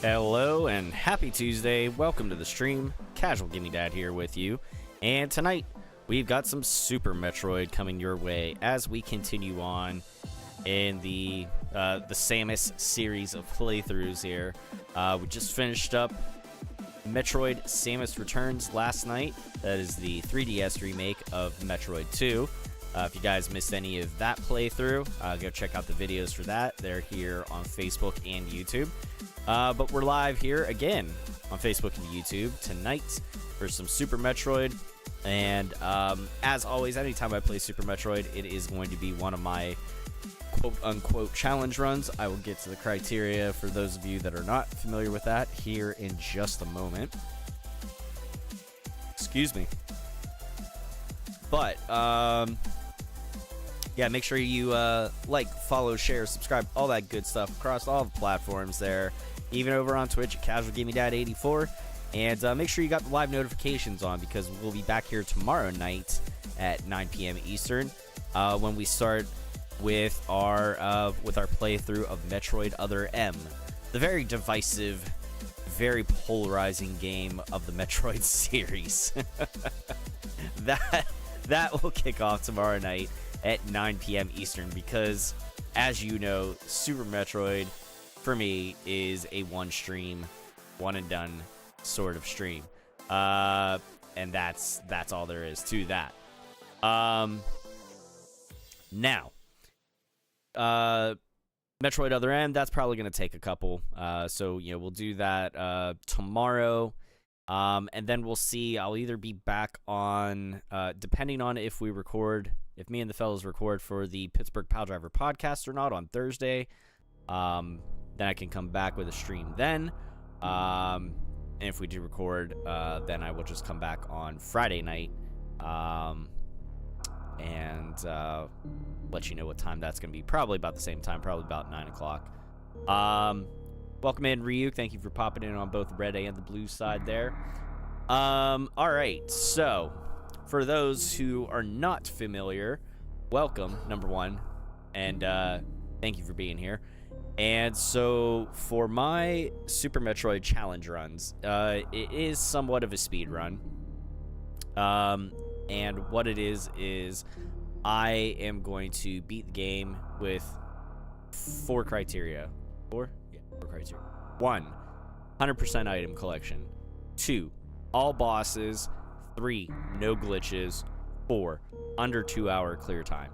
Hello and happy Tuesday. Welcome to the stream. Casual Guinea Dad here with you. And tonight we've got some Super Metroid coming your way as we continue on in the Samus series of playthroughs here. We just finished up Metroid Samus Returns last night. That is the 3DS remake of Metroid 2. If you guys missed any of that playthrough, go check out the videos for that. They're here on Facebook and YouTube. But we're live here again on Facebook and YouTube tonight for some Super Metroid. And as always, anytime I play Super Metroid, it is going to be one of my quote-unquote challenge runs. I will get to the criteria for those of you that are not familiar with that here in just a moment. Excuse me. But, yeah, make sure you like, follow, share, subscribe, all that good stuff across all the platforms there. Even over on Twitch at Casual Gaming Dad 84. And make sure you got the live notifications on because we'll be back here tomorrow night at 9 p.m. Eastern when we start with our playthrough of Metroid Other M, the very divisive, very polarizing game of the Metroid series. that will kick off tomorrow night at 9 p.m. Eastern because, as you know, Super Metroid for me is a one and done sort of stream, and that's all there is to that. Now, Metroid Other M, that's probably going to take a couple, so we'll do that tomorrow, and then we'll see. I'll either be back on, depending on if me and the fellas record for the Pittsburgh Pile Driver podcast or not on Thursday. Then I can come back with a stream then. And if we do record, then I will just come back on Friday night and let you know what time that's going to be. Probably about the same time, probably about 9 o'clock. Welcome in, Ryu. Thank you for popping in on both the red and the blue side there. All right, so for those who are not familiar, welcome, number one, and thank you for being here. And so for my Super Metroid challenge runs, it is somewhat of a speed run. And what it is I am going to beat the game with four criteria. Four criteria. 1, 100% item collection. 2, all bosses. 3, no glitches. 4, under 2 hour clear time.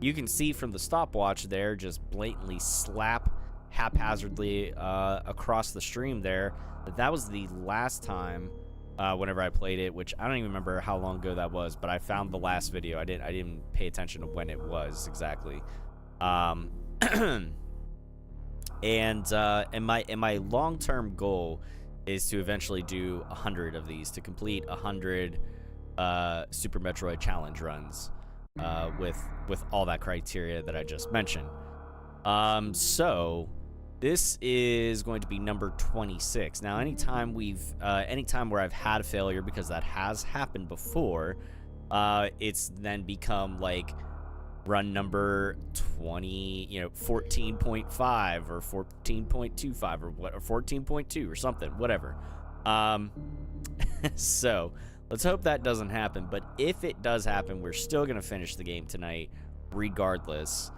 You can see from the stopwatch there, just blatantly slap haphazardly across the stream there, that was the last time whenever I played it, which I don't even remember how long ago that was, but I found the last video. I didn't pay attention to when it was exactly. And my long-term goal is to eventually do 100 of these, to complete 100 Super Metroid challenge runs. With all that criteria that I just mentioned. So this is going to be number 26. Now, anytime where I've had a failure, because that has happened before, it's then become like run number 20, 14.5 or 14.25 or what, or 14.2 or something, whatever. So let's hope that doesn't happen, but if it does happen, we're still going to finish the game tonight, regardless,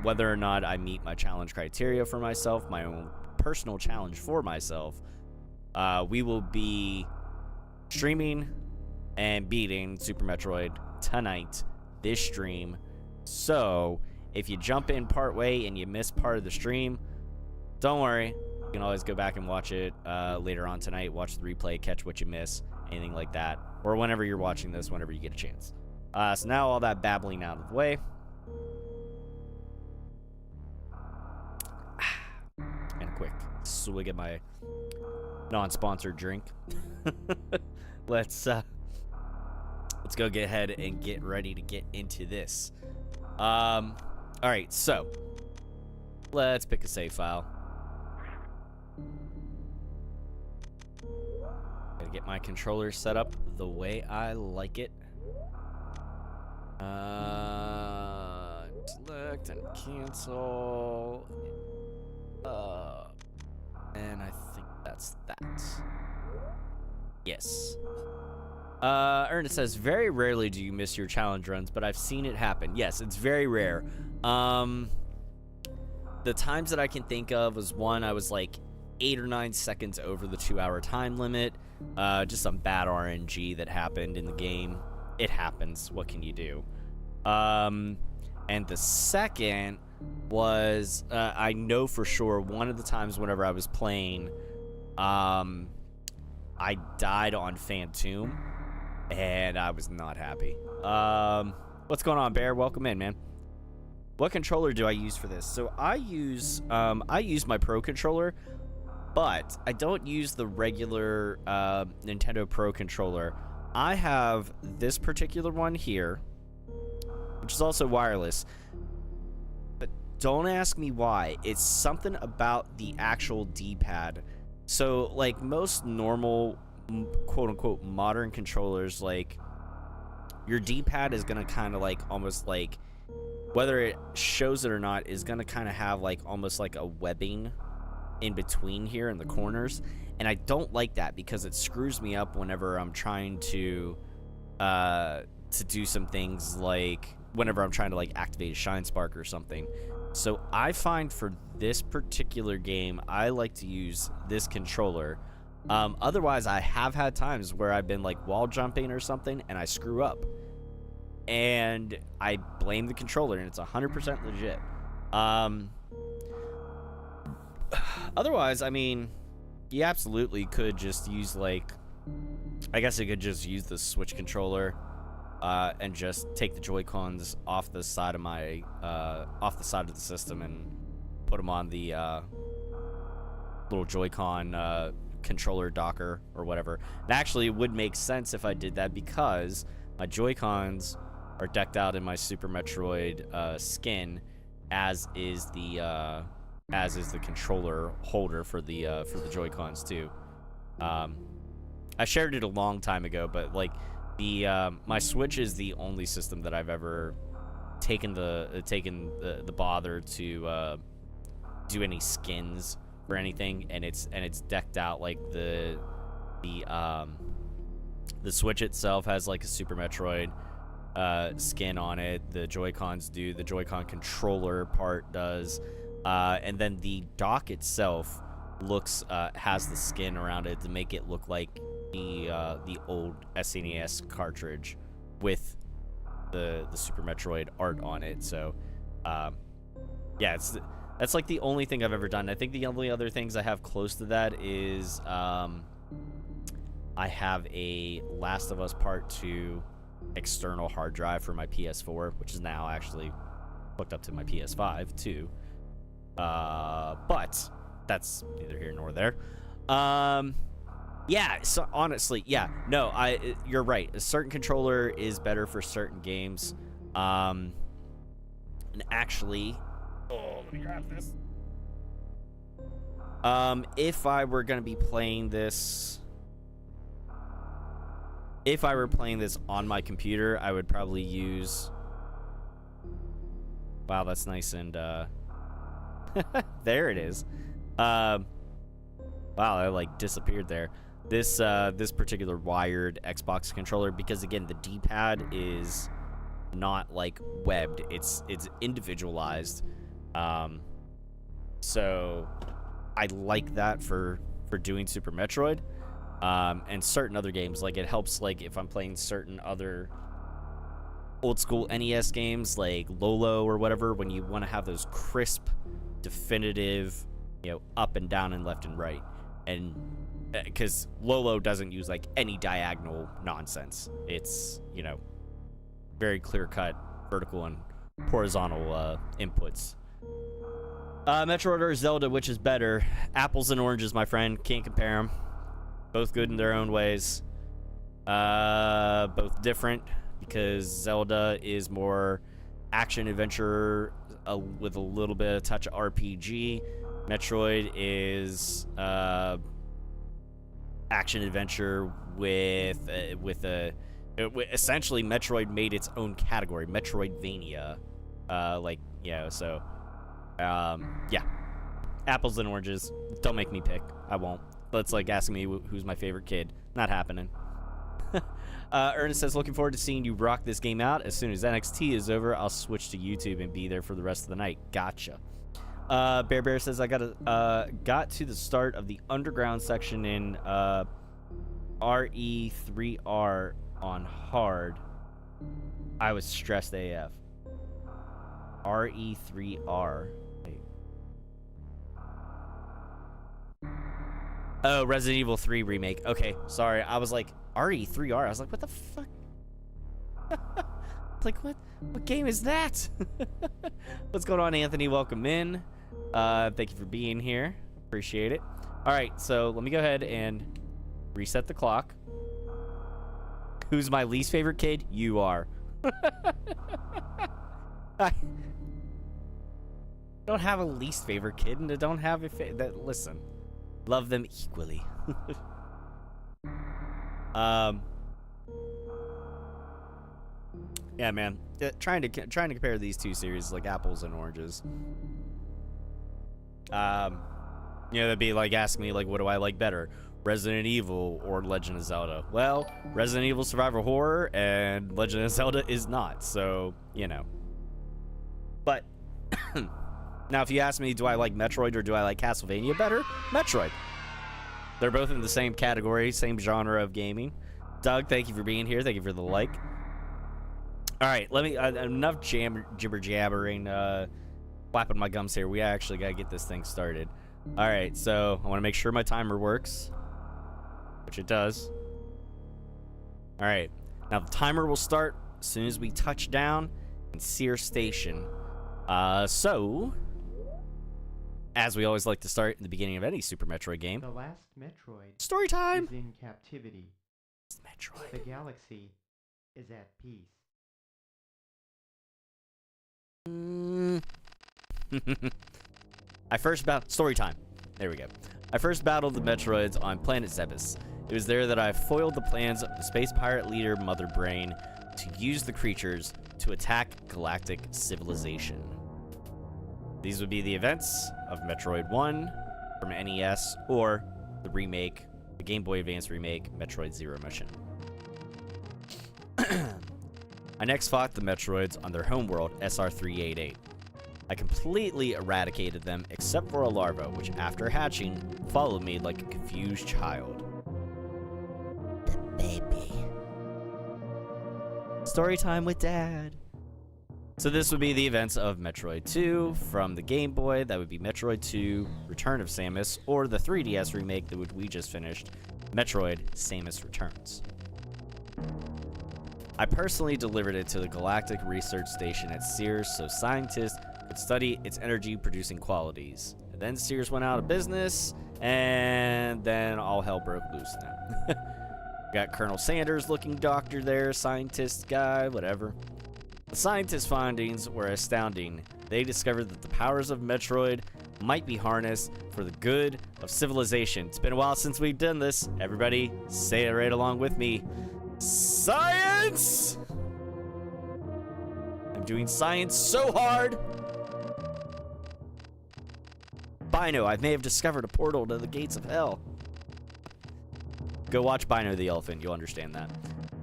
whether or not I meet my challenge criteria for myself, my own personal challenge for myself. We will be streaming and beating Super Metroid tonight, this stream. So if you jump in part way and you miss part of the stream, don't worry. You can always go back and watch it later on tonight, watch the replay, catch what you miss. Anything like that, or whenever you're watching this, whenever you get a chance. So now all that babbling out of the way, and a quick swig of my non-sponsored drink. Let's go get ahead and get ready to get into this. All right, so let's pick a save file. Gotta get my controller set up the way I like it. Select and cancel. And I think that's that. Yes. Ernest says, very rarely do you miss your challenge runs, but I've seen it happen. Yes, it's very rare. The times that I can think of was one, I was like 8 or 9 seconds over the 2-hour time limit. Just some bad RNG that happened in the game. It happens. What can you do? And the second was, I know for sure, one of the times whenever I was playing, I died on Phantom, and I was not happy. What's going on, Bear? Welcome in, man. What controller do I use for this? So I use my Pro controller, but I don't use the regular Nintendo Pro controller. I have this particular one here, which is also wireless. But don't ask me why. It's something about the actual D-pad. So, like most normal, quote-unquote, modern controllers, like, your D-pad is going to kind of, like, almost, like, whether it shows it or not, is going to kind of have, like, almost like a webbing in between here in the corners. And I don't like that because it screws me up whenever I'm trying to do some things, like whenever I'm trying to, like, activate a Shine Spark or something. So I find for this particular game, I like to use this controller. Otherwise, I have had times where I've been, like, wall jumping or something, and I screw up. And I blame the controller, and it's 100% legit. Otherwise, I mean, you absolutely could just use, like, I guess you could just use the Switch controller, and just take the Joy-Cons off the side of my, off the side of the system and put them on the, little Joy-Con, controller docker or whatever. And actually, it would make sense if I did that because my Joy-Cons are decked out in my Super Metroid, skin, as is the controller holder for the Joy-Cons too. I shared it a long time ago, but, like, my Switch is the only system that I've ever taken the bother to do any skins or anything, and it's decked out, like, the Switch itself has, like, a Super Metroid skin on it. The Joy-Cons do. The Joy-Con controller part does. And then the dock itself has the skin around it to make it look like the old SNES cartridge with the Super Metroid art on it. So, yeah, that's like the only thing I've ever done. I think the only other things I have close to that is I have a Last of Us Part 2 external hard drive for my PS4, which is now actually hooked up to my PS5 too. But that's neither here nor there. Yeah, so honestly, yeah, no, you're right. A certain controller is better for certain games. And actually, let me grab this. If I were going to be playing this, if I were playing this on my computer, I would probably use, wow, that's nice. And, there it is. Wow, I, like, disappeared there. This particular wired Xbox controller, because again, the D-pad is not, like, webbed. It's individualized. So I like that for doing Super Metroid. And certain other games, like, it helps, like, if I'm playing certain other old school NES games, like Lolo or whatever, when you want to have those crisp, definitive, you know, up and down and left and right. And because Lolo doesn't use, like, any diagonal nonsense. It's, you know, very clear-cut vertical and horizontal inputs. Metroid or Zelda, which is better? Apples and oranges, my friend. Can't compare them. Both good in their own ways. Both different, because Zelda is more action-adventure with a little bit of touch of RPG. Metroid is action-adventure with essentially Metroid made its own category, Metroidvania. Like, yeah, so, yeah. Apples and oranges. Don't make me pick. I won't. That's like asking me who's my favorite kid. Not happening. Ernest says, looking forward to seeing you rock this game out. As soon as NXT is over, I'll switch to YouTube and be there for the rest of the night. Gotcha. Bear says, I got to the start of the underground section in RE3R on hard. I was stressed AF. RE3R. Wait. Oh, Resident Evil 3 remake. Okay, sorry. I was like, RE3R. I was like, what the fuck? Like, what game is that? What's going on, Anthony? Welcome in. Thank you for being here. Appreciate it. All right, so let me go ahead and reset the clock. Who's my least favorite kid? You are. I don't have a least favorite kid, and I don't have a that. Listen, love them equally. Yeah, man. Trying to compare these two series like apples and oranges. You know, that'd be like asking me like, what do I like better, Resident Evil or Legend of Zelda? Well, Resident Evil Survival Horror and Legend of Zelda is not, so you know. But now, if you ask me, do I like Metroid or do I like Castlevania better? Metroid. They're both in the same category, same genre of gaming. Doug, thank you for being here. Thank you for the like. All right, let me enough jibber jabbering, flapping my gums here. We actually gotta get this thing started. All right, so I want to make sure my timer works, which it does. All right, now the timer will start as soon as we touch down in Sears Station. So, as we always like to start in the beginning of any Super Metroid game, the last Metroid story time. Is in captivity. Metroid. The galaxy is at peace. Story time. There we go. I first battled the Metroids on Planet Zebes. It was there that I foiled the plans of the space pirate leader Mother Brain to use the creatures to attack galactic civilization. These would be the events of Metroid 1 from NES or the remake, the Game Boy Advance remake, Metroid Zero Mission. I next fought the Metroids on their homeworld, SR388. I completely eradicated them except for a larva, which after hatching, followed me like a confused child. The baby. Story time with Dad. So this would be the events of Metroid 2 from the Game Boy. That would be Metroid 2, Return of Samus, or the 3DS remake that we just finished, Metroid Samus Returns. I personally delivered it to the Galactic Research Station at Sears so scientists could study its energy-producing qualities. And then Sears went out of business, and then all hell broke loose now. Got Colonel Sanders-looking doctor there, scientist guy, whatever. The scientists' findings were astounding. They discovered that the powers of Metroid might be harnessed for the good of civilization. It's been a while since we've done this. Everybody, say it right along with me. Science! I'm doing science so hard. Bino, I may have discovered a portal to the gates of hell. Go watch Bino the Elephant, you'll understand that.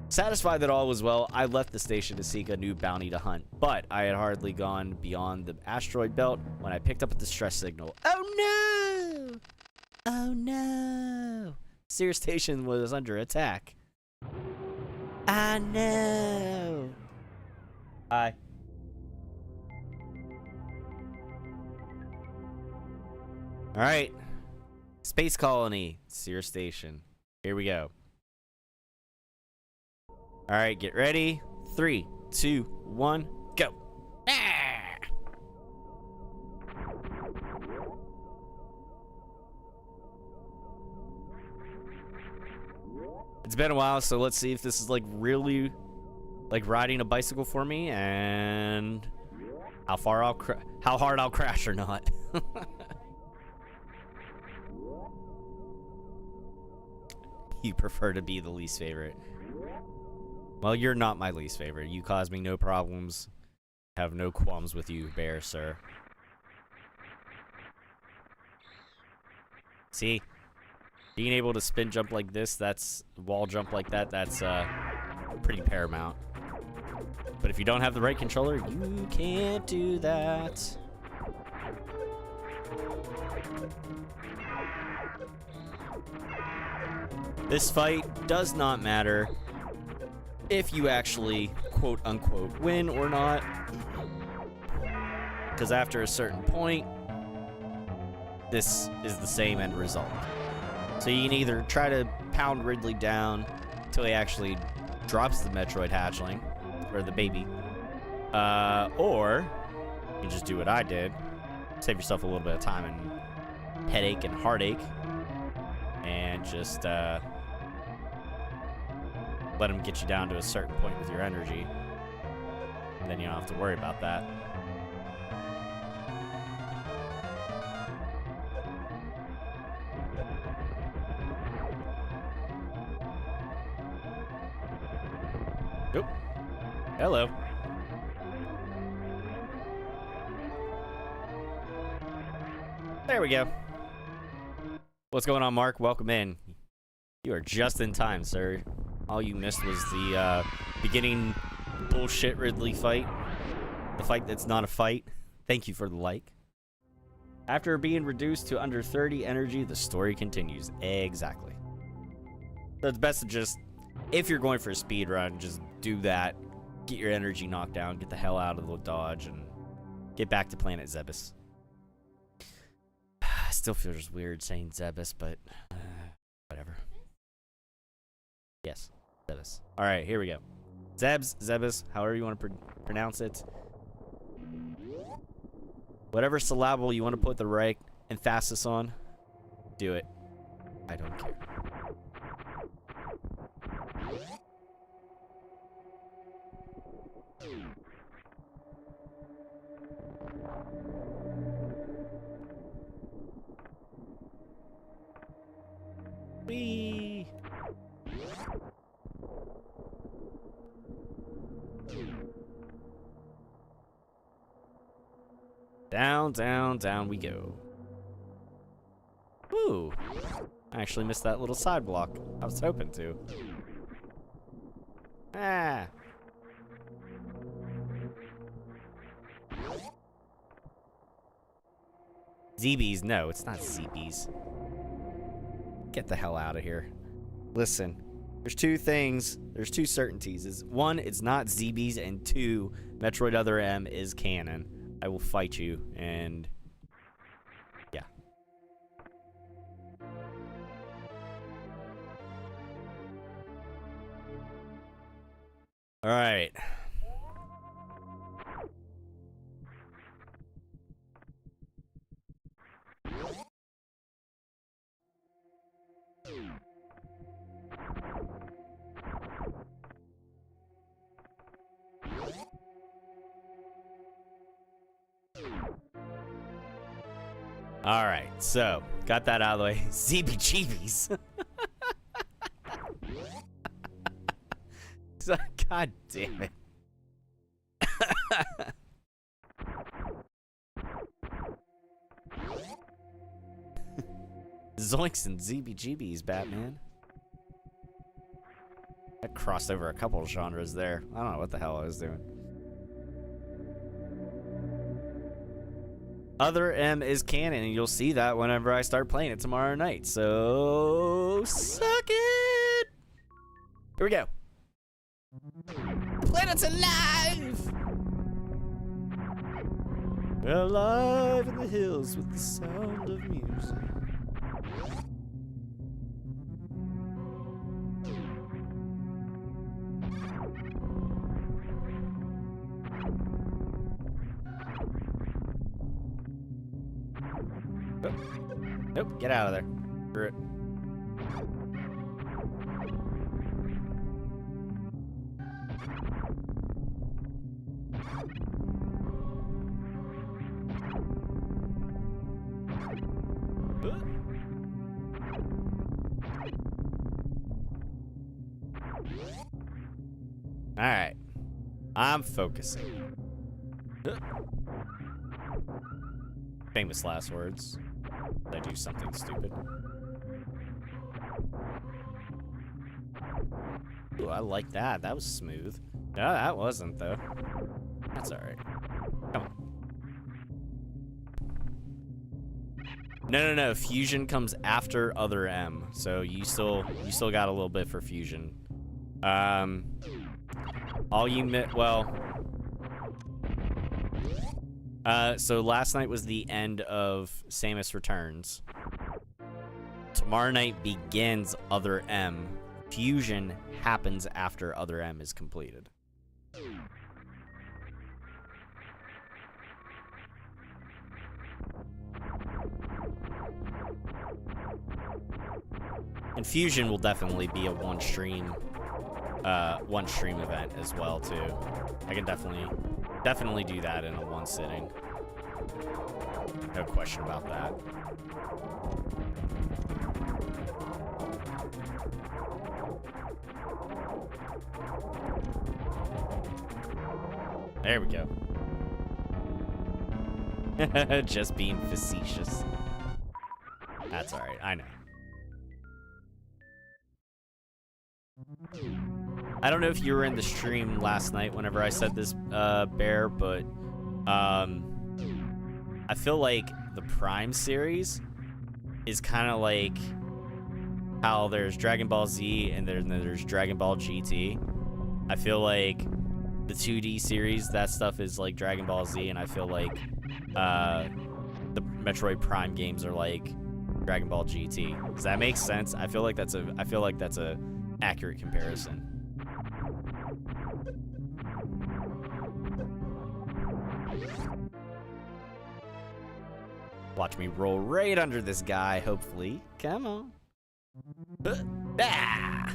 Satisfied that all was well, I left the station to seek a new bounty to hunt, but I had hardly gone beyond the asteroid belt when I picked up a distress signal. Oh no! Oh no! Sears Station was under attack. I know. Hi. All right. Space Colony, Sears Station. Here we go. All right, get ready. 3, 2, 1, go. Ah! It's been a while, so let's see if this is like really like riding a bicycle for me and how hard I'll crash or not. You prefer to be the least favorite. Well, you're not my least favorite. You cause me no problems. Have no qualms with you, Bear, sir. See? Being able to spin jump like this, that's wall jump like that, that's pretty paramount. But if you don't have the right controller, you can't do that. This fight does not matter if you actually quote unquote win or not, because after a certain point, this is the same end result. So you can either try to pound Ridley down until he actually drops the Metroid hatchling, or the baby, or you just do what I did, save yourself a little bit of time and headache and heartache, and just let him get you down to a certain point with your energy. And then you don't have to worry about that. Oop. Hello. There we go. What's going on, Mark? Welcome in. You are just in time, sir. All you missed was the beginning bullshit Ridley fight. The fight that's not a fight. Thank you for the like. After being reduced to under 30 energy, the story continues. Exactly. So it's best to just, if you're going for a speed run, just do that. Get your energy knocked down, get the hell out of the dodge, and get back to Planet Zebes. Still feels weird saying Zebes, but whatever. Yes, Zebes. All right, here we go. Zebes, however you want to pronounce it. Whatever syllable you want to put the right emphasis on, do it. I don't care. Whee! Down, down, down we go. Ooh. I actually missed that little side block. I was hoping to. Ah. Zebes. No, it's not Zebes. Get the hell out of here. Listen, there's two things. There's two certainties. One, it's not Zebes, and two, Metroid Other M is canon. I will fight you, and yeah. All right. All right, so got that out of the way. ZBGBs. God damn it. Zoinks and ZBGBs, Batman. I crossed over a couple of genres there. I don't know what the hell I was doing. Other M is canon, and you'll see that whenever I start playing it tomorrow night. So, suck it! Here we go. The planet's alive! We're alive in the hills with the sound of music. Nope, get out of there. Screw it. Alright. I'm focusing. Famous last words. Did I do something stupid? Ooh, I like that. That was smooth. No, that wasn't, though. That's alright. Come on. No. Fusion comes after other M. So you still got a little bit for fusion. All you so last night was the end of Samus Returns. Tomorrow night begins Other M. Fusion happens after Other M is completed. And Fusion will definitely be a one stream event as well too. I can definitely do that in a one sitting. No question about that. There we go. Just being facetious. That's alright, I know. I don't know if you were in the stream last night whenever I said this, Bear, but I feel like the Prime series is kind of like how there's Dragon Ball Z and then there's Dragon Ball GT. I feel like the 2D series, that stuff is like Dragon Ball Z, and I feel like the Metroid Prime games are like Dragon Ball GT. Does that make sense? I feel like that's a accurate comparison. Watch me roll right under this guy, hopefully. Come on. Ah!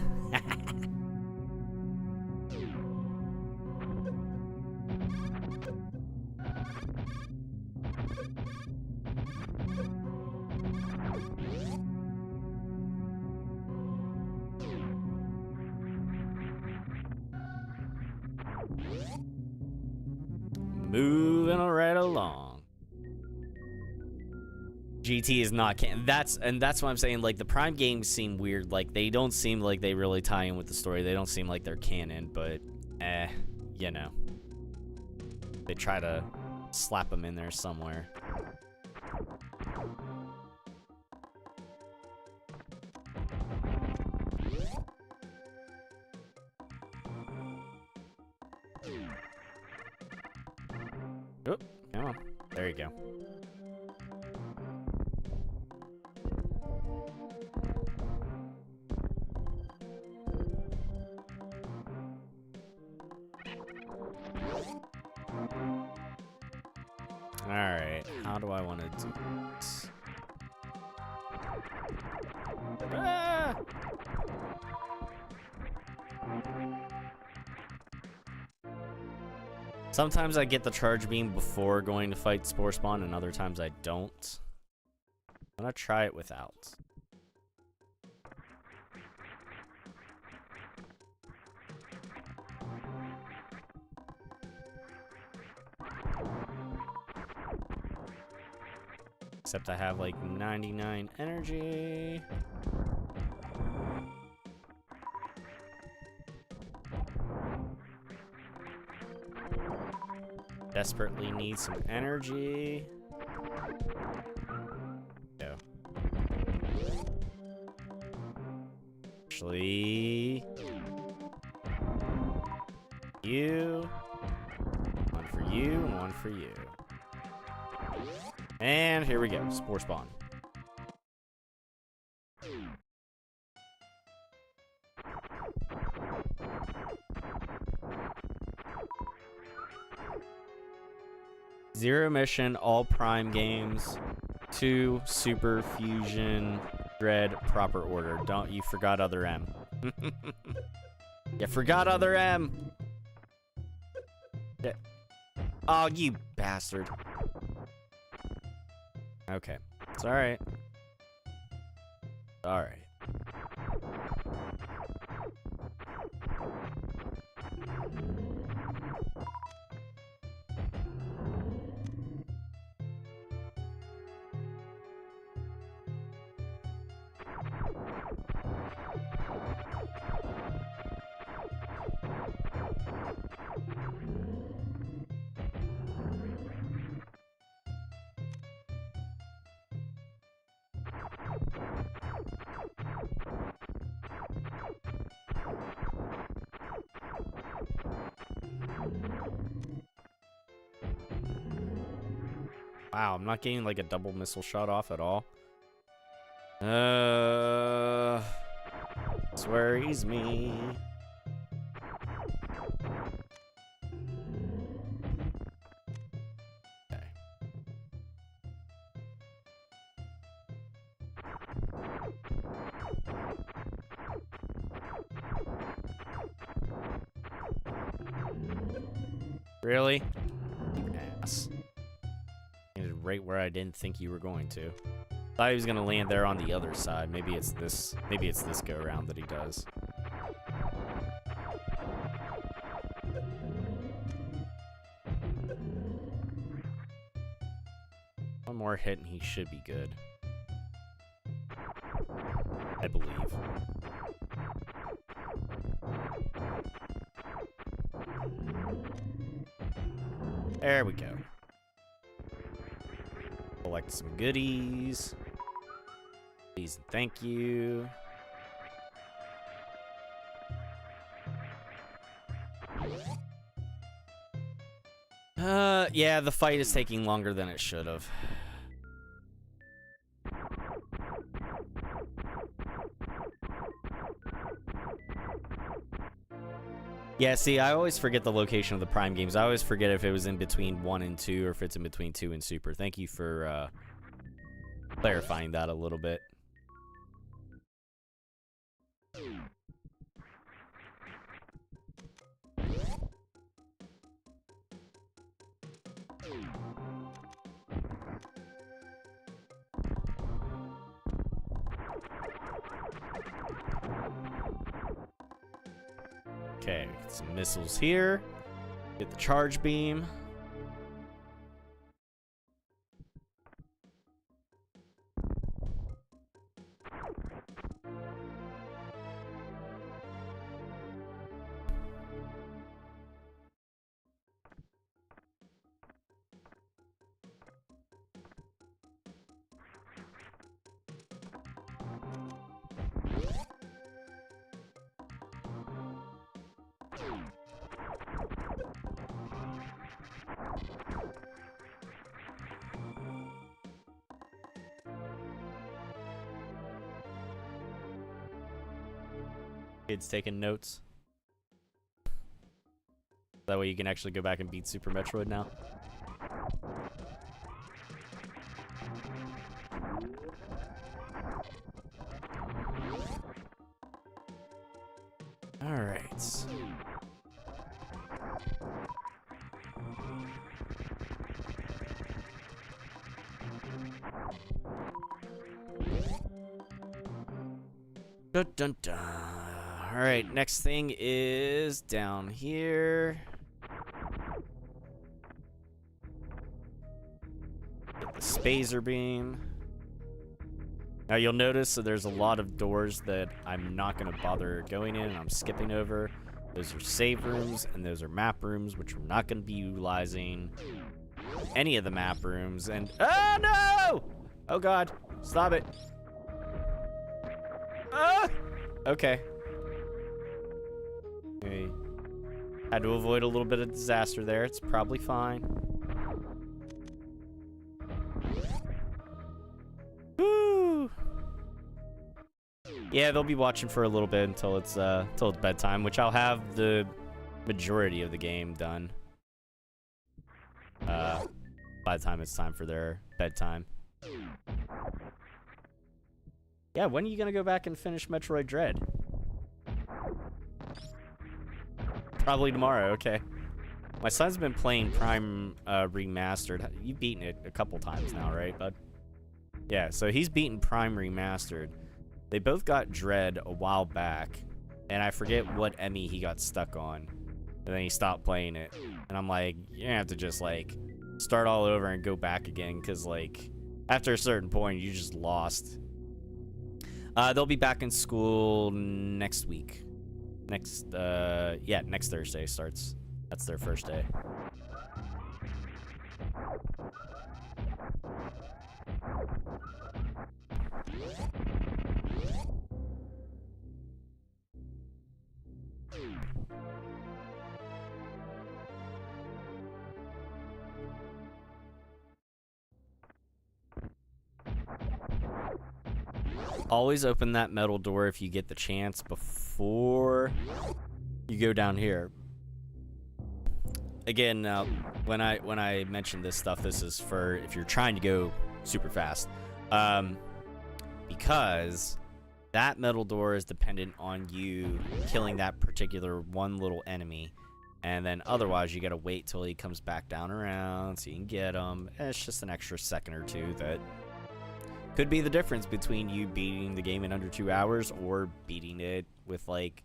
Moving right along. GT is not canon. That's what I'm saying. Like, the Prime games seem weird. Like, they don't seem like they really tie in with the story. They don't seem like they're canon, but you know, they try to slap them in there somewhere. Oh, come on. There you go. Alright, how do I want to do this? Ah! Sometimes I get the charge beam before going to fight Spore Spawn, and other times I don't. I'm gonna try it without. Except I have like 99 energy. Desperately need some energy. Go. Actually, you. One for you and one for you. And here we go, Spore Spawn. Zero mission, all Prime games. 2 Super Fusion Dread proper order. Don't you forgot Other M. You forgot Other M. Yeah. Oh, you bastard. Okay. It's alright. Alright. Wow, I'm not getting like a double missile shot off at all. This worries me. Okay. Really? You ass. Landed right where I didn't think you were going to. Thought he was gonna land there on the other side. Maybe it's this go around that he does. One more hit and he should be good. I believe. There we go. Collect some goodies. Please and thank you. Yeah, the fight is taking longer than it should have. Yeah, see, I always forget the location of the Prime games. I always forget if it was in between 1 and 2 or if it's in between 2 and Super. Thank you for clarifying that a little bit. Okay, get some missiles here. Get the charge beam. Kids taking notes. That way you can actually go back and beat Super Metroid now. Alright. Dun dun dun. Alright, next thing is down here. Get the spazer beam. Now you'll notice that there's a lot of doors that I'm not going to bother going in and I'm skipping over. Those are save rooms and those are map rooms, which we're not going to be utilizing any of the map rooms. And oh no! Oh god, stop it. Ah! Okay. Had to avoid a little bit of disaster there. It's probably fine. Woo! Yeah, they'll be watching for a little bit until it's bedtime, which I'll have the majority of the game done. By the time it's time for their bedtime. Yeah, when are you gonna go back and finish Metroid Dread? Probably tomorrow, okay. My son's been playing Prime Remastered. You've beaten it a couple times now, right, bud? Yeah, so he's beaten Prime Remastered. They both got Dread a while back, and I forget what Emmy he got stuck on. And then he stopped playing it. And I'm like, you're gonna have to just, like, start all over and go back again, because, like, after a certain point, you just lost. They'll be back in school next week. Next Thursday starts. That's their first day. always open that metal door if you get the chance before you go down here. Again, when I mention this stuff, this is for if you're trying to go super fast, because that metal door is dependent on you killing that particular one little enemy, and then otherwise you gotta wait till he comes back down around so you can get him. And it's just an extra second or two that could be the difference between you beating the game in under 2 hours or beating it with like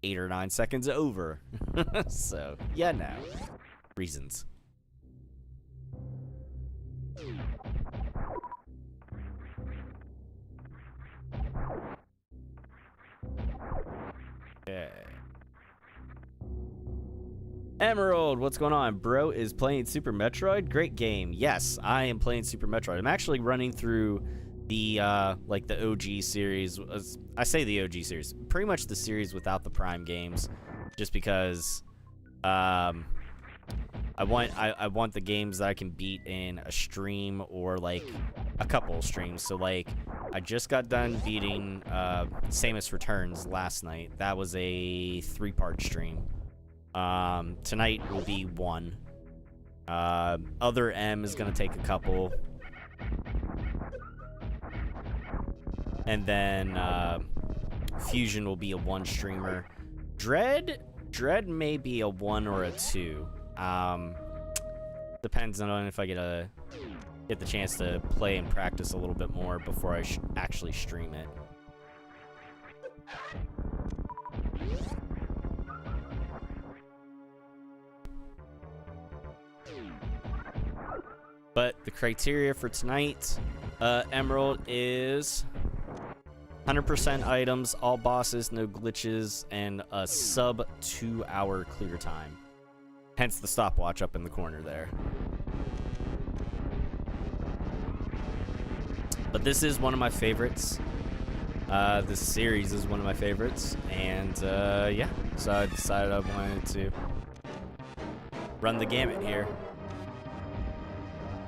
8 or 9 seconds over. So, yeah, no. Reasons. Okay. Emerald, what's going on? Bro is playing Super Metroid? Great game. Yes, I am playing Super Metroid. I'm actually running through the, like the OG series. I say the OG series. Pretty much the series without the Prime games. Just because, I want the games that I can beat in a stream or, like, a couple of streams. So, like, I just got done beating, Samus Returns last night. That was a 3-part stream. Tonight will be 1. Other M is gonna take a couple. And then, Fusion will be a 1 streamer. Dread may be a 1 or a 2. Depends on if I get the chance to play and practice a little bit more before I actually stream it. But the criteria for tonight, Emerald, is 100% items, all bosses, no glitches, and a sub 2-hour clear time. Hence the stopwatch up in the corner there. But this is one of my favorites. This series is one of my favorites. And, yeah. So I decided I wanted to run the gamut here.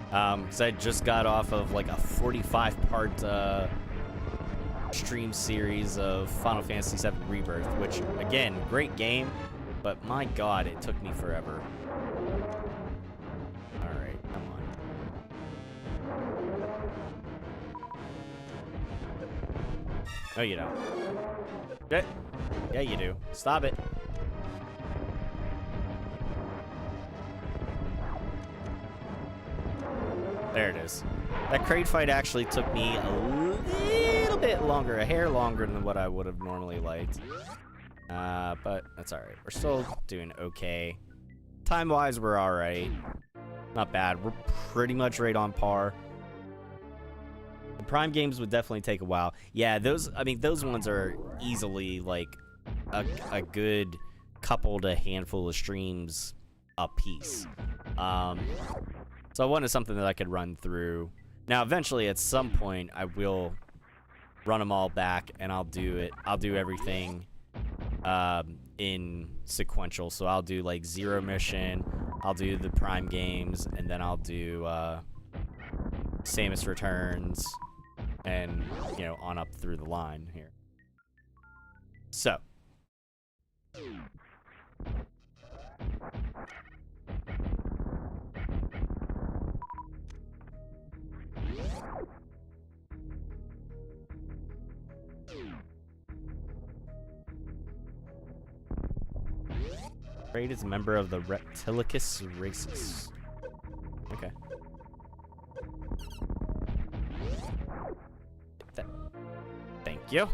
Because I just got off of like a 45-part stream series of Final Fantasy VII Rebirth, which, again, great game, but my god, it took me forever. Alright, come on. No, you don't. Yeah, you do. Stop it. There it is. That crate fight actually took me a little bit longer, a hair longer than what I would have normally liked. But that's alright. We're still doing okay. Time-wise, we're alright. Not bad. We're pretty much right on par. The Prime games would definitely take a while. Yeah, those ones are easily, like, a good couple to handful of streams a piece. So I wanted something that I could run through. Now, eventually, at some point, I will run them all back, and I'll do it. I'll do everything in sequential. So I'll do, like, Zero Mission. I'll do the Prime games, and then I'll do Samus Returns, and, you know, on up through the line here. So. Raid is a member of the Reptilicus races. Okay. Thank you.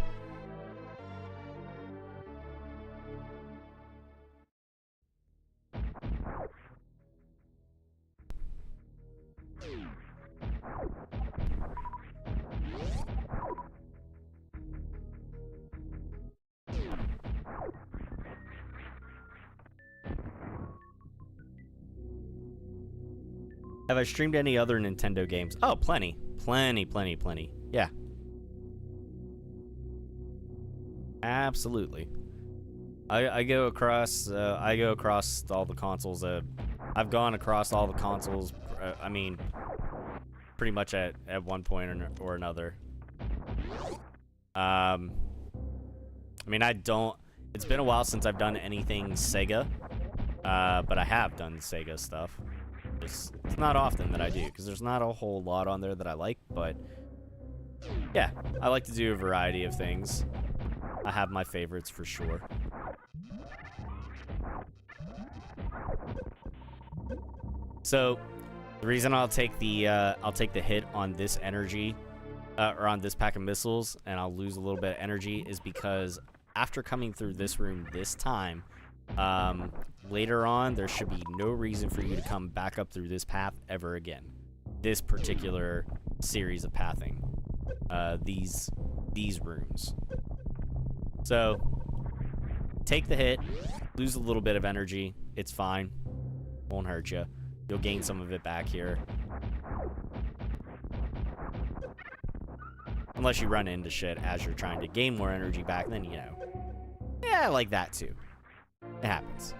Have I streamed any other Nintendo games? Oh, plenty. Plenty. Yeah. Absolutely. I go across all the consoles. I've gone across all the consoles, I mean, pretty much at one point or another. I mean, I don't... It's been a while since I've done anything Sega, but I have done Sega stuff. It's not often that I do, because there's not a whole lot on there that I like, but yeah, I like to do a variety of things. I have my favorites for sure. So, the reason I'll take the hit on this energy, or on this pack of missiles, and I'll lose a little bit of energy, is because after coming through this room this time, later on, there should be no reason for you to come back up through this path ever again. This particular series of pathing. These rooms. So, take the hit, lose a little bit of energy. It's fine. Won't hurt you. You'll gain some of it back here. Unless you run into shit as you're trying to gain more energy back, then, you know. Yeah, I like that too. It happens.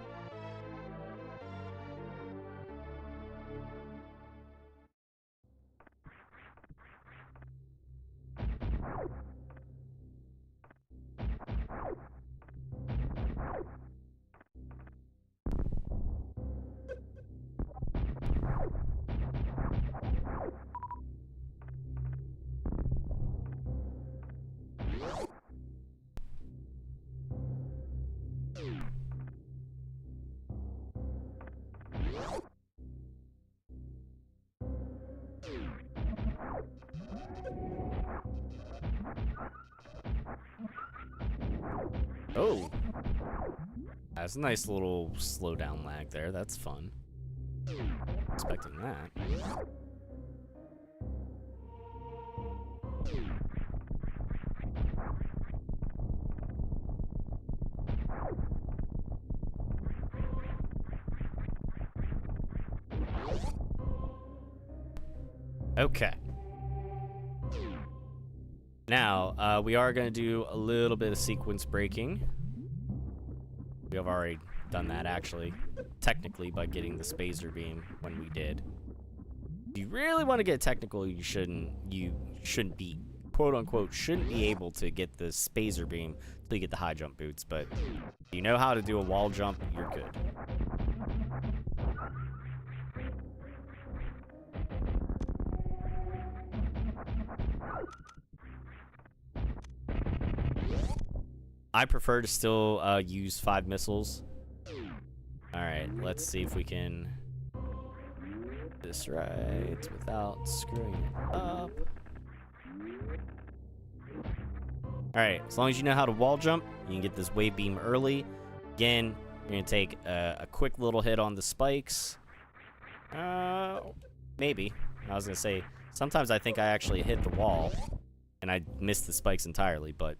Oh. That's a nice little slowdown lag there. That's fun. Expecting that. Okay. Now, we are going to do a little bit of sequence breaking. We have already done that, actually, technically, by getting the spacer beam when we did. If you really want to get technical, you shouldn't be, quote-unquote, shouldn't be able to get the spacer beam until you get the high jump boots, but if you know how to do a wall jump, you're good. I prefer to still use 5 missiles. Alright, let's see if we can do this right without screwing it up. Alright, as long as you know how to wall jump, you can get this wave beam early. Again, you're going to take a quick little hit on the spikes. Maybe. I was going to say, sometimes I think I actually hit the wall, and I missed the spikes entirely, but...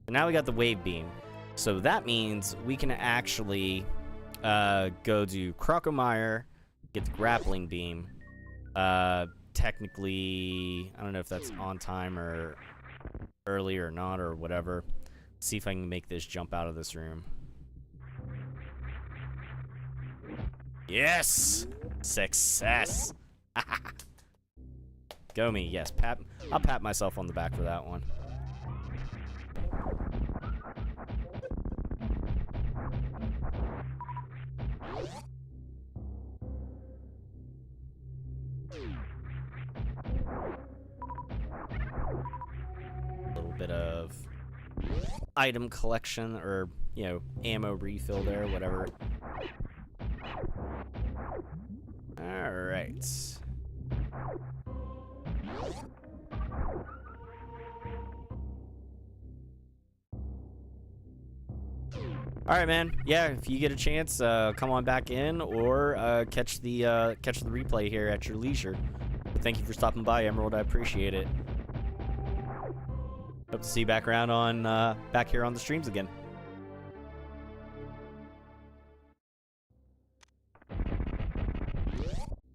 Now we got the wave beam, so that means we can actually go to Crocomire, get the grappling beam. Technically, I don't know if that's on time or early or not or whatever. See if I can make this jump out of this room. Yes! Success! Go me, yes. I'll pat myself on the back for that one. Bit of item collection, or, you know, ammo refill there, whatever. Alright. Alright, man. Yeah, if you get a chance, come on back in, or catch the replay here at your leisure. But thank you for stopping by, Emerald. I appreciate it. Hope to see you back around on back here on the streams again.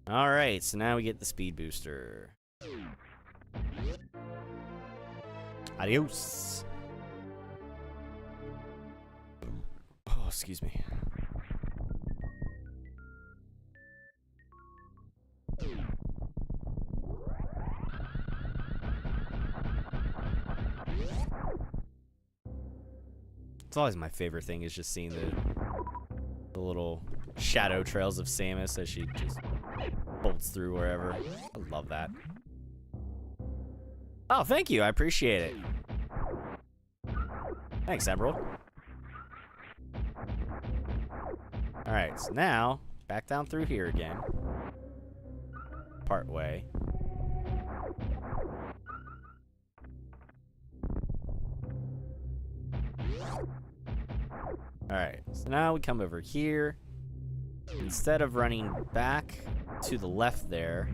All right, so now we get the speed booster. Adios. Oh, excuse me. It's always my favorite thing is just seeing the little shadow trails of Samus as she just bolts through wherever. I love that. Oh, thank you. I appreciate it. Thanks, Emerald. Alright, so now, back down through here again. Part way. Alright, so now we come over here. Instead of running back to the left there,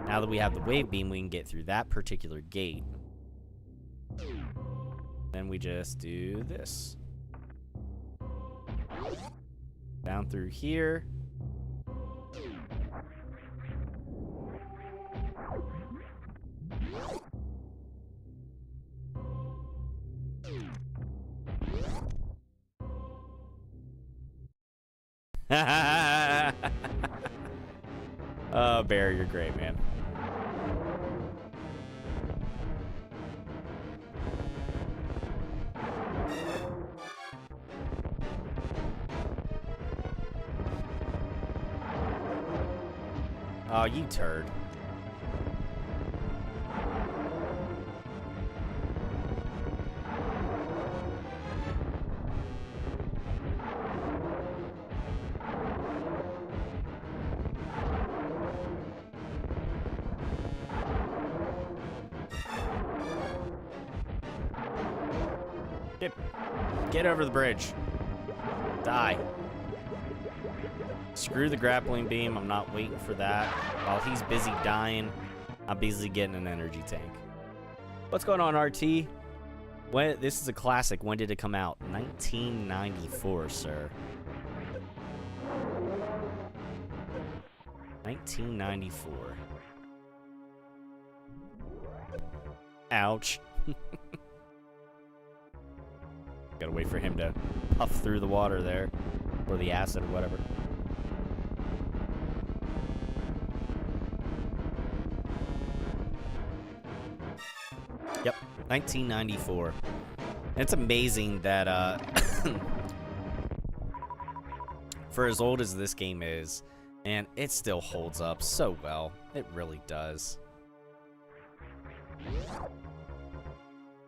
now that we have the wave beam, we can get through that particular gate. Then we just do this. Down through here. Oh, Bear, you're great, man. Oh, you turd. Get over the bridge. Die. Screw the grappling beam. I'm not waiting for that. While he's busy dying, I'm busy getting an energy tank. What's going on, RT? This is a classic. When did it come out? 1994, sir. 1994. Ouch. Gotta wait for him to puff through the water there. Or the acid or whatever. Yep, 1994. It's amazing that, for as old as this game is, and it still holds up so well. It really does.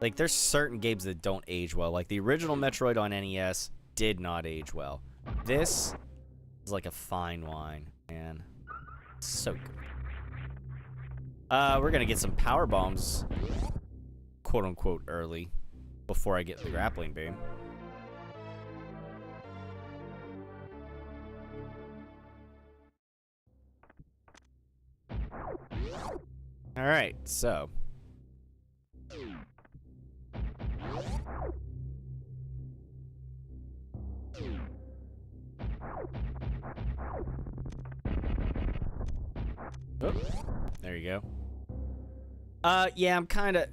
Like, there's certain games that don't age well. Like, the original Metroid on NES did not age well. This is like a fine wine, man. It's so good. We're gonna get some power bombs, quote-unquote, early, before I get the grappling beam. Alright, so... Oh, there you go. Yeah, I'm kinda,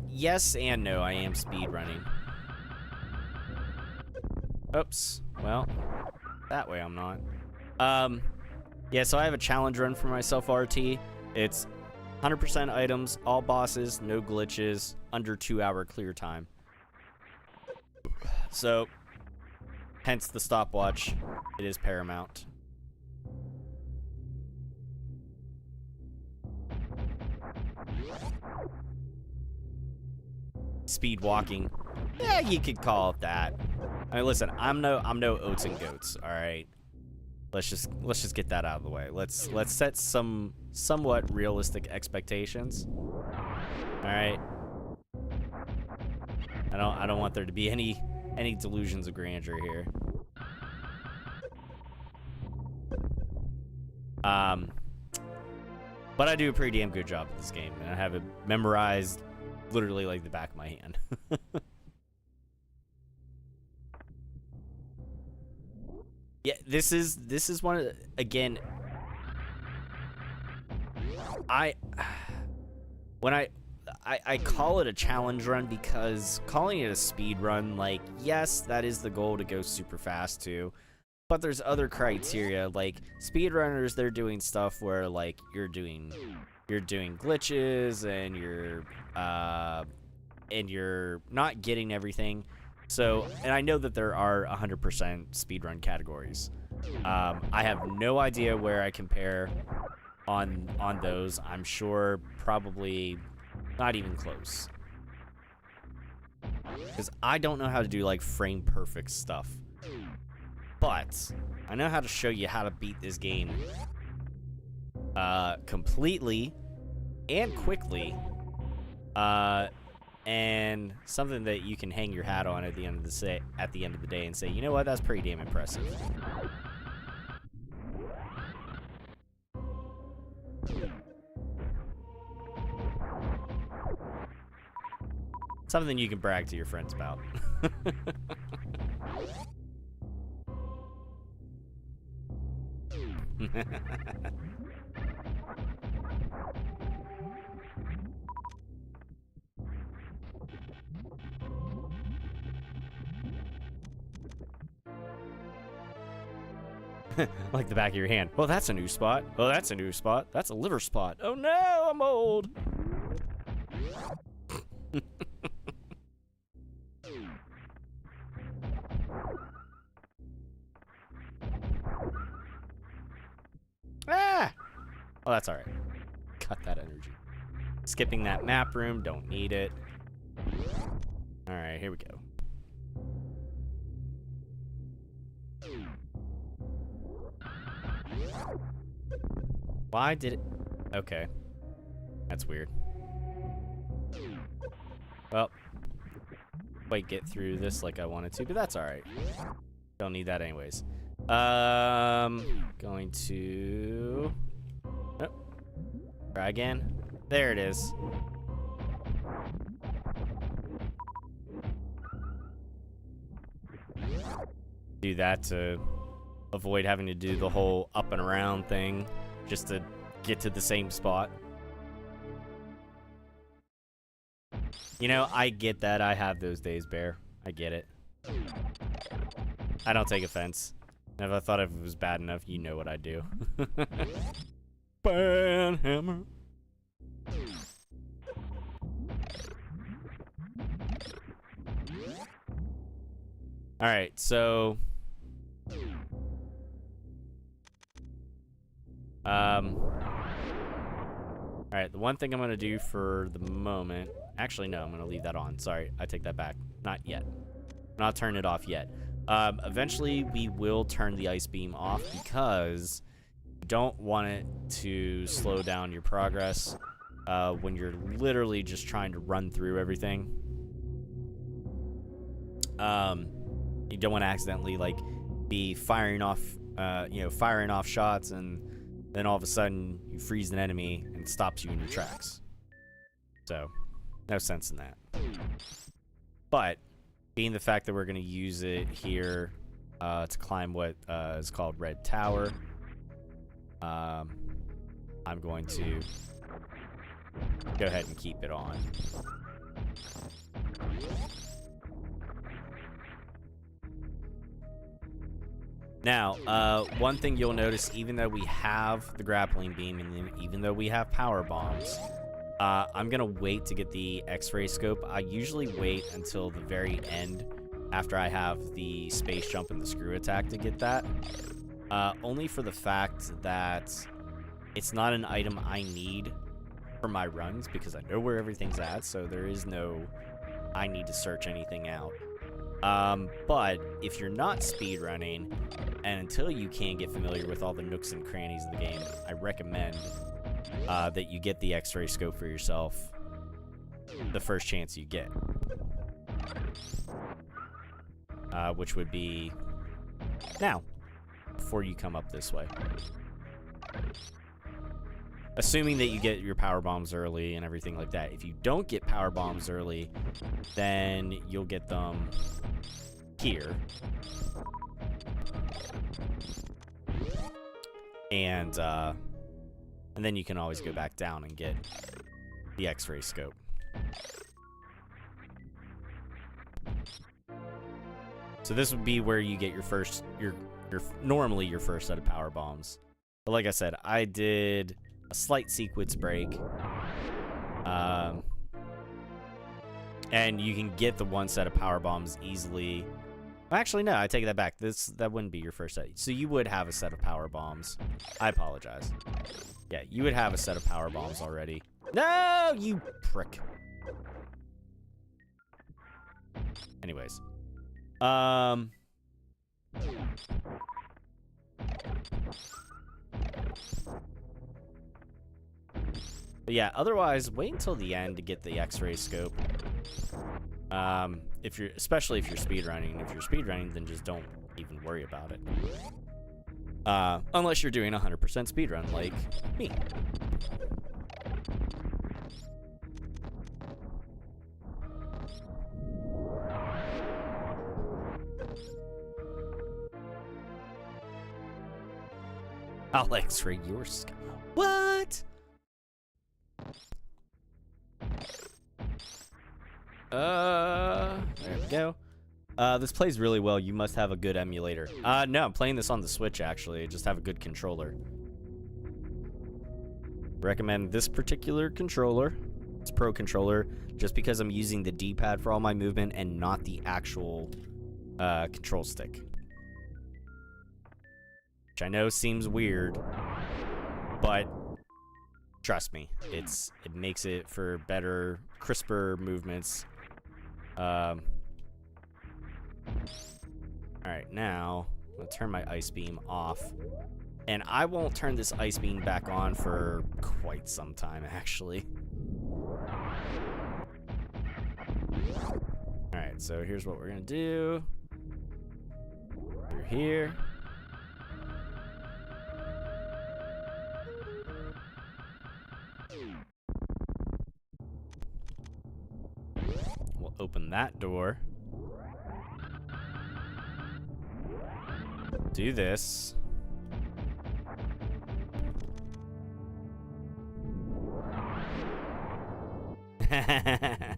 yes and no, I am speedrunning. Oops, well, that way I'm not. Yeah, so I have a challenge run for myself, RT. It's 100% items, all bosses, no glitches, under 2-hour clear time. So, hence the stopwatch. It is paramount. Speed walking. Yeah, you could call it that. I mean, listen, I'm no oats and goats, all right? Let's just get that out of the way. Let's set some somewhat realistic expectations. All right. I don't want there to be any delusions of grandeur here. But I do a pretty damn good job at this game, and I have it memorized literally like the back of my hand. Yeah, this is one of the, again, I call it a challenge run because calling it a speed run, like, yes, that is the goal to go super fast too, but there's other criteria. Like, speedrunners, they're doing stuff where, like, you're doing glitches and you're and you're not getting everything. So, and I know that there are 100% speedrun categories. I have no idea where I compare on those. I'm sure probably not even close. Because I don't know how to do like frame perfect stuff. But I know how to show you how to beat this game completely and quickly. And something that you can hang your hat on at the end of the day and say, you know what, that's pretty damn impressive. Something you can brag to your friends about. Like the back of your hand. Well, that's a new spot. Oh, that's a new spot. That's a liver spot. Oh no, I'm old. Ah! Oh, that's all right. Cut that energy. Skipping that map room. Don't need it. All right, here we go. Why did it... Okay. That's weird. Well, quite get through this like I wanted to, but that's alright. Don't need that anyways. Going to... Oh. Try again. There it is. Do that to avoid having to do the whole up and around thing just to get to the same spot. You know, I get that. I have those days, Bear. I get it. I don't take offense. If I thought if it was bad enough, you know what I'd do. Banhammer. Alright, so... Alright, the one thing I'm going to do for the moment... Actually, no, I'm going to leave that on. Sorry, I take that back. Not yet. Not turn it off yet. Eventually, we will turn the ice beam off because you don't want it to slow down your progress when you're literally just trying to run through everything. You don't want to accidentally, like, be firing off, firing off shots and then all of a sudden you freeze an enemy and it stops you in your tracks. So, no sense in that. But, being the fact that we're going to use it here to climb what is called Red Tower, I'm going to go ahead and keep it on. Now, one thing you'll notice, even though we have the grappling beam and even though we have power bombs, I'm going to wait to get the X-ray scope. I usually wait until the very end after I have the space jump and the screw attack to get that. Only for the fact that it's not an item I need for my runs because I know where everything's at, so there is no I need to search anything out. But if you're not speedrunning, and until you can get familiar with all the nooks and crannies of the game, I recommend that you get the X-ray scope for yourself the first chance you get. Which would be now, before you come up this way. Assuming that you get your power bombs early and everything like that. If you don't get power bombs early, then you'll get them here. And then you can always go back down and get the X-ray scope. So this would be where you get your first, normally your first set of power bombs. But like I said, I did a slight sequence break. And you can get the one set of power bombs easily. Actually, no, I take that back. That wouldn't be your first set. So you would have a set of power bombs. I apologize. Yeah, you would have a set of power bombs already. No, you prick. Anyways. But yeah, otherwise, wait until the end to get the X-ray scope. Especially if you're speedrunning. If you're speedrunning, then just don't even worry about it. Unless you're doing 100% speedrun, like me. I'll X-ray your scope. What? There we go. This plays really well. You must have a good emulator. No, I'm playing this on the Switch, actually. I just have a good controller. Recommend this particular controller. It's Pro Controller, just because I'm using the D-pad for all my movement and not the actual control stick. Which I know seems weird, but trust me, it makes it for better, crisper movements. Alright, now I'm gonna turn my ice beam off. And I won't turn this ice beam back on for quite some time, actually. Alright, so here's what we're gonna do. Through here. We'll open that door. Do this. There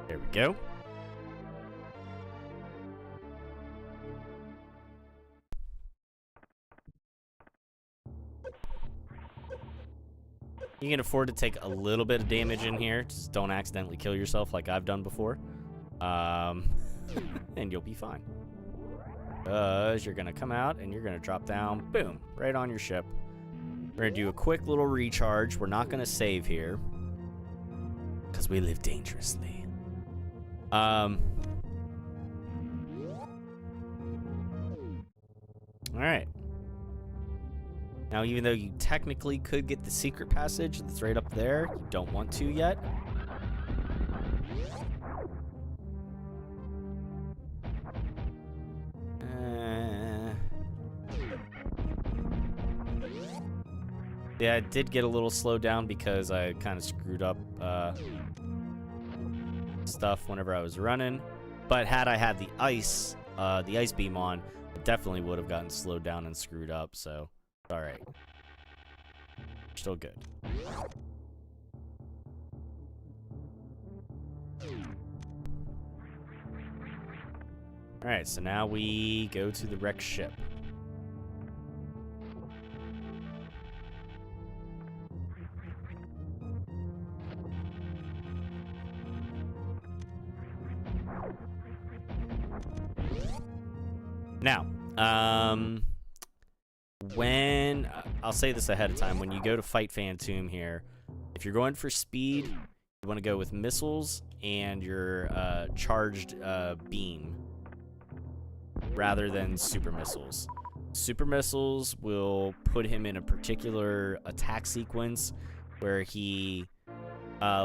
we go. You can afford to take a little bit of damage in here. Just don't accidentally kill yourself like I've done before. And you'll be fine. Because you're going to come out and you're going to drop down, boom, right on your ship. We're going to do a quick little recharge. We're not going to save here. Because we live dangerously. Alright. Now, even though you technically could get the secret passage that's right up there, you don't want to yet. Yeah, I did get a little slowed down because I kind of screwed up stuff whenever I was running. But had I had the ice beam on, I definitely would have gotten slowed down and screwed up, so... Alright. Still good. Alright, so now we go to the wrecked ship. Now, when I'll say this ahead of time, when you go to fight Phantom here, if you're going for speed, you want to go with missiles and your charged beam rather than super missiles. Super missiles will put him in a particular attack sequence where he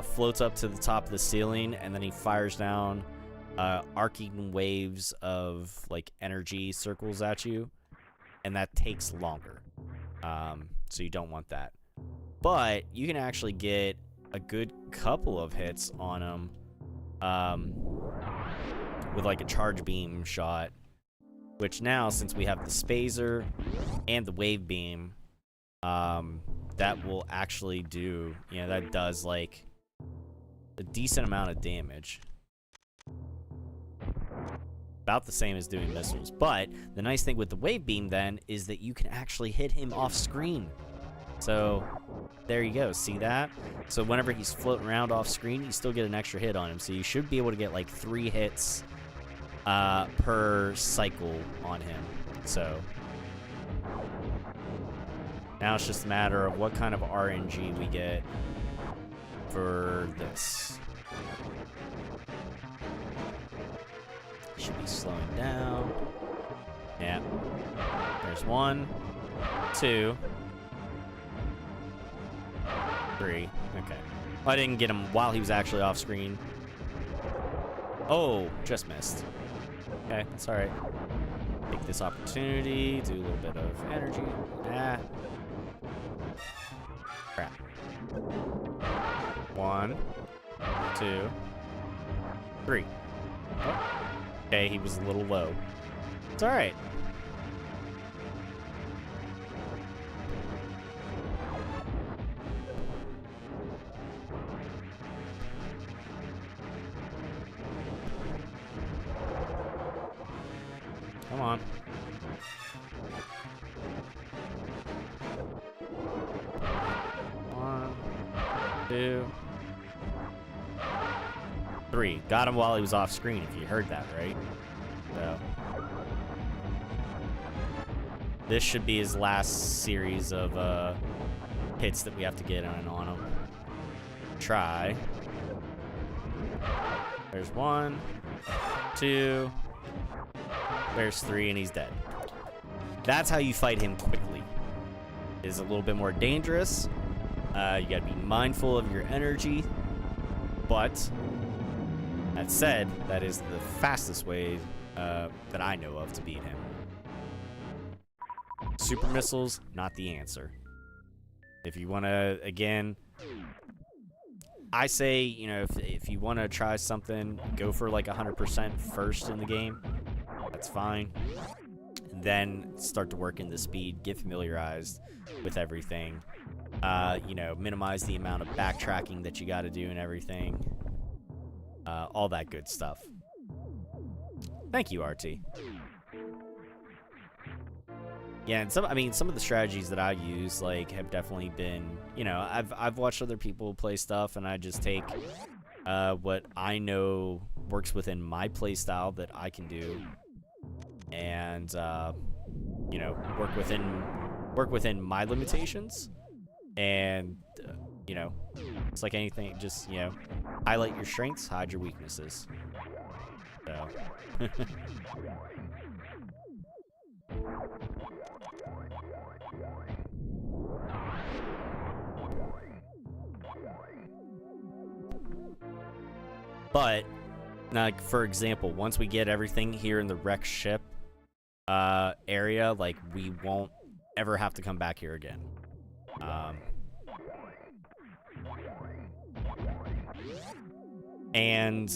floats up to the top of the ceiling and then he fires down arcing waves of like energy circles at you, and that takes longer, so you don't want that. But you can actually get a good couple of hits on him with like a charge beam shot, which now, since we have the spazer and the wave beam, that will actually do, that does like a decent amount of damage. About the same as doing missiles. But the nice thing with the wave beam then is that you can actually hit him off screen. So there you go. See that? So whenever he's floating around off screen, you still get an extra hit on him. So you should be able to get like 3 hits per cycle on him. So now it's just a matter of what kind of RNG we get for this. Should be slowing down. Yeah. There's 1, 2, 3. Okay. I didn't get him while he was actually off screen. Oh, just missed. Okay, that's alright. Take this opportunity, do a little bit of energy. Ah. Crap. 1, 2, 3. Oh. Okay, he was a little low. It's alright. Come on. One, 2, 3. Got him while he was off screen, if you heard that, right? So this should be his last series of hits that we have to get on him. Try. There's 1, 2. There's 3, and he's dead. That's how you fight him quickly. Is a little bit more dangerous. You gotta be mindful of your energy, but that said, that is the fastest way that I know of to beat him. Super missiles, not the answer. If you want to, again, I say, you know, if you want to try something, go for like 100% first in the game. That's fine. And then start to work in the speed, get familiarized with everything. You know, minimize the amount of backtracking that you got to do and everything. All that good stuff. Thank you, RT. Yeah, and some of the strategies that I use, like, have definitely been, you know, I've watched other people play stuff, and I just take what I know works within my play style that I can do, and you know, work within my limitations, and you know, it's like anything, just, you know, highlight your strengths, hide your weaknesses. So. But, like, for example, once we get everything here in the wreck ship area, like, we won't ever have to come back here again. And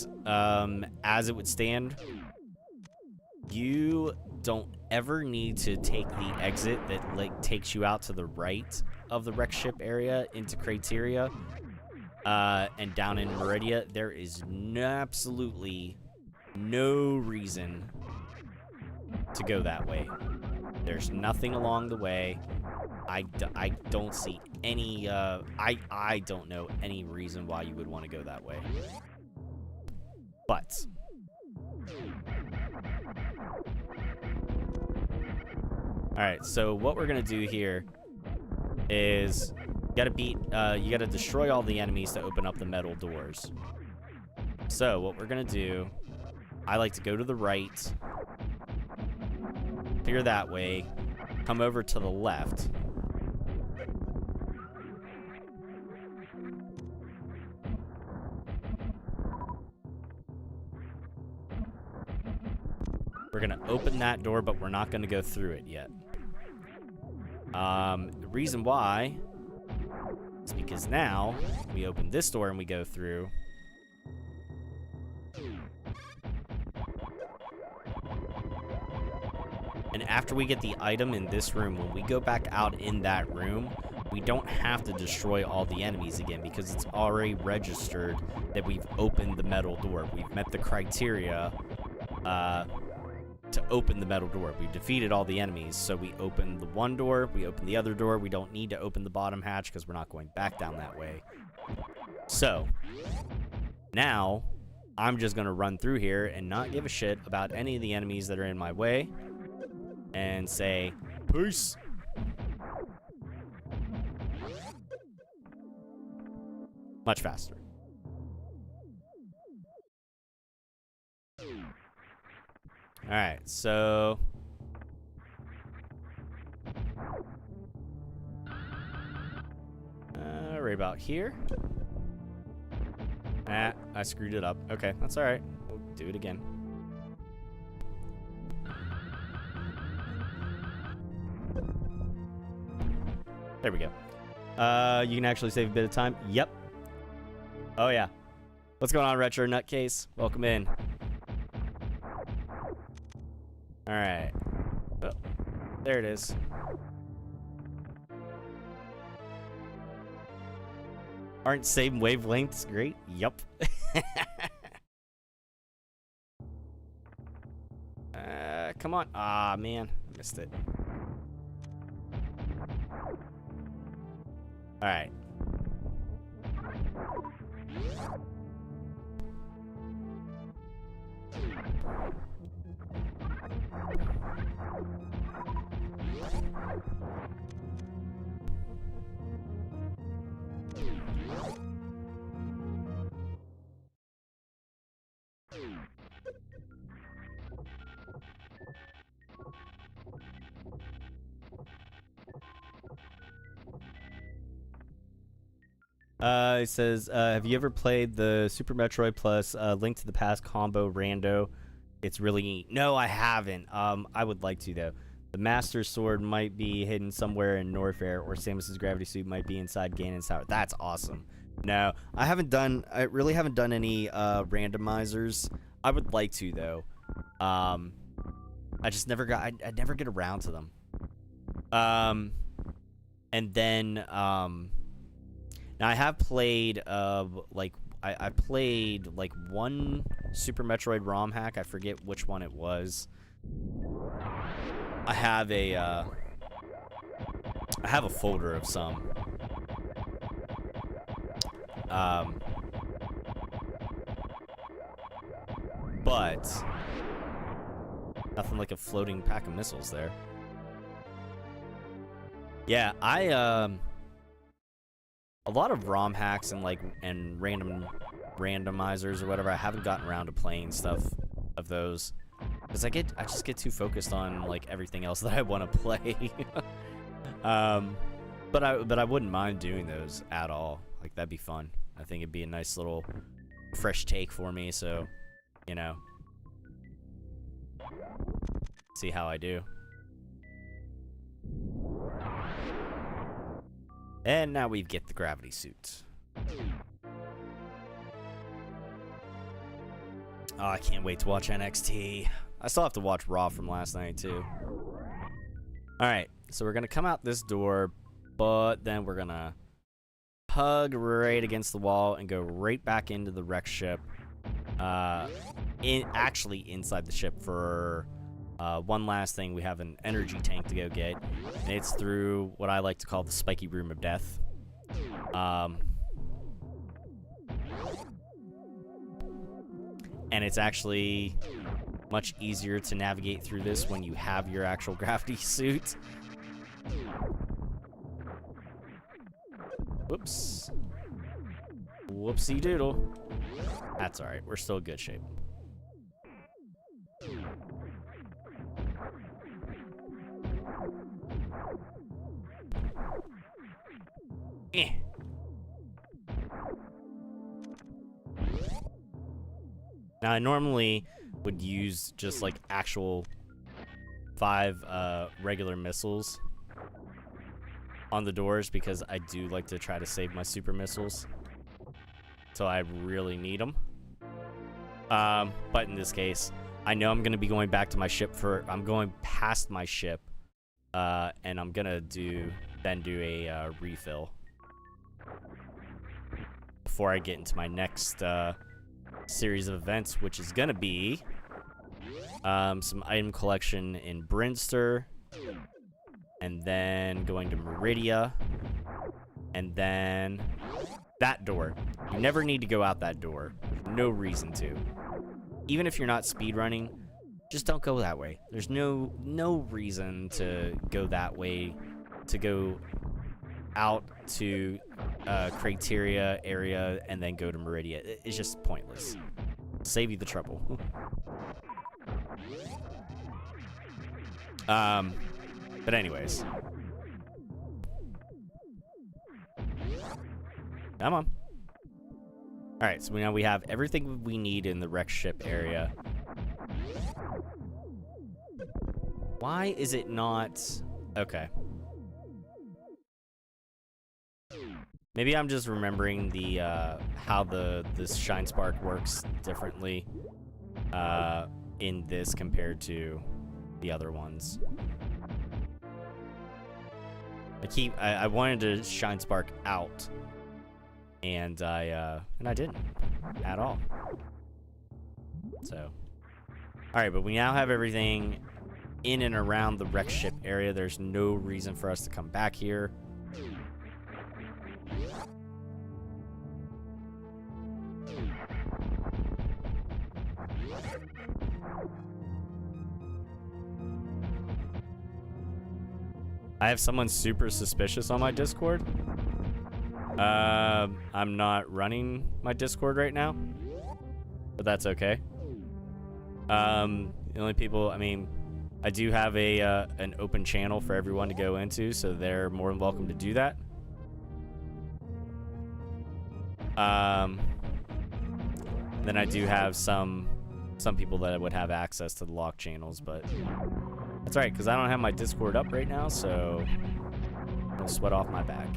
as it would stand, you don't ever need to take the exit that, like, takes you out to the right of the wreck ship area into Criteria. And down in Meridia, there is absolutely no reason to go that way. There's nothing along the way. I don't see any, I don't know any reason why you would want to go that way. But alright, so what we're gonna do here is you gotta destroy all the enemies to open up the metal doors. So what we're gonna do, I like to go to the right, clear that way, come over to the left. We're gonna open that door, but we're not gonna go through it yet. The reason why is because now we open this door and we go through. And after we get the item in this room, when we go back out in that room, we don't have to destroy all the enemies again because it's already registered that we've opened the metal door. We've met the criteria to open the metal door. We've defeated all the enemies, so we open the one door, we open the other door. We don't need to open the bottom hatch because we're not going back down that way. So, now, I'm just going to run through here and not give a shit about any of the enemies that are in my way. And say, peace! Much faster. Alright, so... right about here. Ah, I screwed it up. Okay, that's alright. We'll do it again. There we go. You can actually save a bit of time. Yep. Oh, yeah. What's going on, Retro Nutcase? Welcome in. Alright. Oh, there it is. Aren't same wavelengths great? Yup. Come on. Ah, man. I missed it. Alright. It says, have you ever played the Super Metroid plus Link to the Past combo rando? It's really neat. No, I haven't. I would like to, though. The Master Sword might be hidden somewhere in Norfair, or Samus's gravity suit might be inside Ganon's tower. That's awesome. No, I really haven't done any randomizers. I would like to, though. I just never got, I never get around to them. And then, now I have played, like, I played, like, one Super Metroid ROM hack. I forget which one it was. I have a folder of some. But nothing like a floating pack of missiles there. Yeah, a lot of ROM hacks and randomizers or whatever. I haven't gotten around to playing stuff of those because I just get too focused on like everything else that I want to play. But I wouldn't mind doing those at all. Like that'd be fun. I think it'd be a nice little fresh take for me. So, you know, see how I do. And now we get the gravity suit. Oh, I can't wait to watch NXT. I still have to watch Raw from last night, too. Alright, so we're going to come out this door, but then we're going to hug right against the wall and go right back into the wreck ship. Actually inside the ship for... one last thing, we have an energy tank to go get, and it's through what I like to call the spiky room of death. And it's actually much easier to navigate through this when you have your actual gravity suit. Whoops. Whoopsie doodle. That's alright, we're still in good shape. Eh. Now, I normally would use just like actual 5 regular missiles on the doors because I do like to try to save my super missiles till I really need them. But in this case, I know I'm going to be going back to my ship I'm going past my ship, and I'm going to do a refill before I get into my next series of events, which is gonna be some item collection in Brinster, and then going to Meridia, and then that door. You never need to go out that door. There's no reason to. Even if you're not speedrunning, just don't go that way. There's no reason to go that way, to go out to Criteria area and then go to Meridia. It's just pointless. Save you the trouble. But anyways. Come on. Alright, so now we have everything we need in the wreck ship area. Why is it not... Okay. Maybe I'm just remembering the, how this Shine Spark works differently, in this compared to the other ones. I wanted to Shine Spark out, and I didn't at all. So, all right, but we now have everything in and around the wreck ship area. There's no reason for us to come back here. I have someone super suspicious on my Discord. I'm not running my Discord right now, but that's okay. The only people, I mean, I do have an open channel for everyone to go into, so they're more than welcome to do that. Then I do have some people that would have access to the lock channels, but that's all right, because I don't have my Discord up right now, so don't sweat off my back.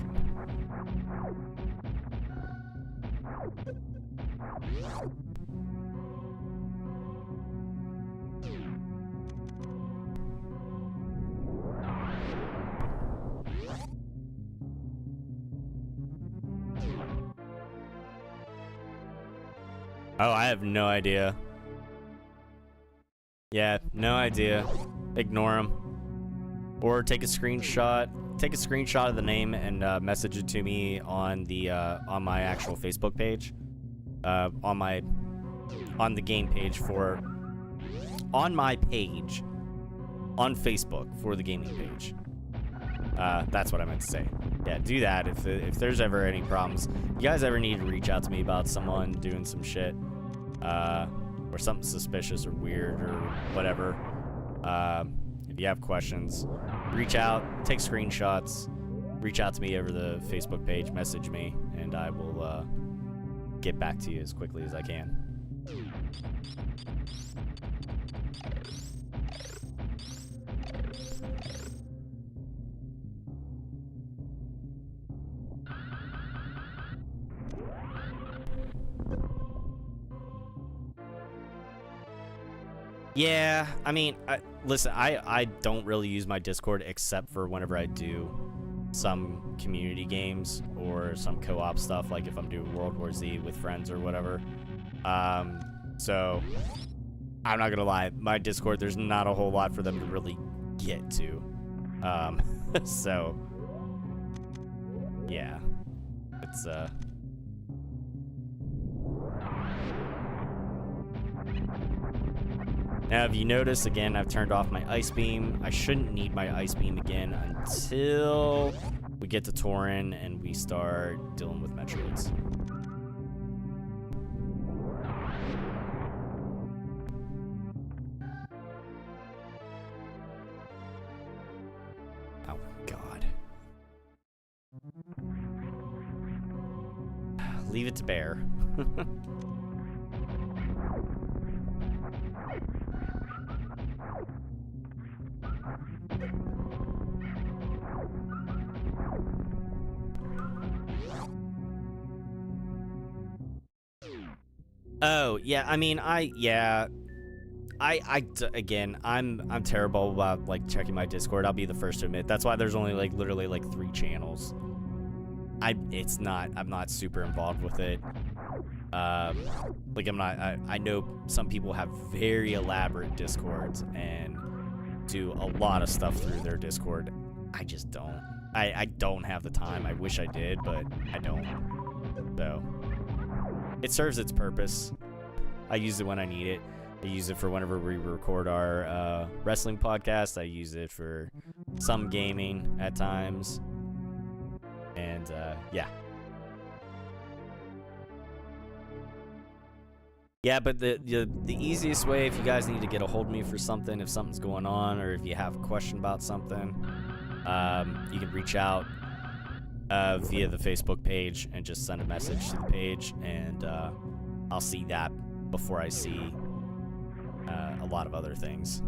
Oh, I have no idea. Yeah, no idea. Ignore them. Or take a screenshot. Take a screenshot of the name and message it to me on the on my actual Facebook page. On the game page for on my page on Facebook for the gaming page. That's what I meant to say. Yeah, do that if there's ever any problems. You guys ever need to reach out to me about someone doing some shit, or something suspicious or weird or whatever. If you have questions, reach out, take screenshots, reach out to me over the Facebook page, message me, and I will get back to you as quickly as I can. Yeah, I mean, listen, I don't really use my Discord except for whenever I do some community games or some co-op stuff, like if I'm doing World War Z with friends or whatever. So, I'm not gonna lie, my Discord, there's not a whole lot for them to really get to. So, yeah, it's, Now, if you notice, again, I've turned off my Ice Beam. I shouldn't need my Ice Beam again until we get to Tauren and we start dealing with Metroids. Oh, God. Leave it to Bear. Oh, yeah, I mean, again, I'm terrible about, like, checking my Discord. I'll be the first to admit. That's why there's only, like, literally, like, 3 channels. I'm not super involved with it. Like I know some people have very elaborate Discords and do a lot of stuff through their Discord. I just don't. I don't have the time. I wish I did, but I don't. So it serves its purpose. I use it when I need it. I use it for whenever we record our wrestling podcast. I use it for some gaming at times. And yeah. Yeah, but the easiest way, if you guys need to get a hold of me for something, if something's going on, or if you have a question about something, you can reach out via the Facebook page and just send a message to the page, and I'll see that before I see a lot of other things.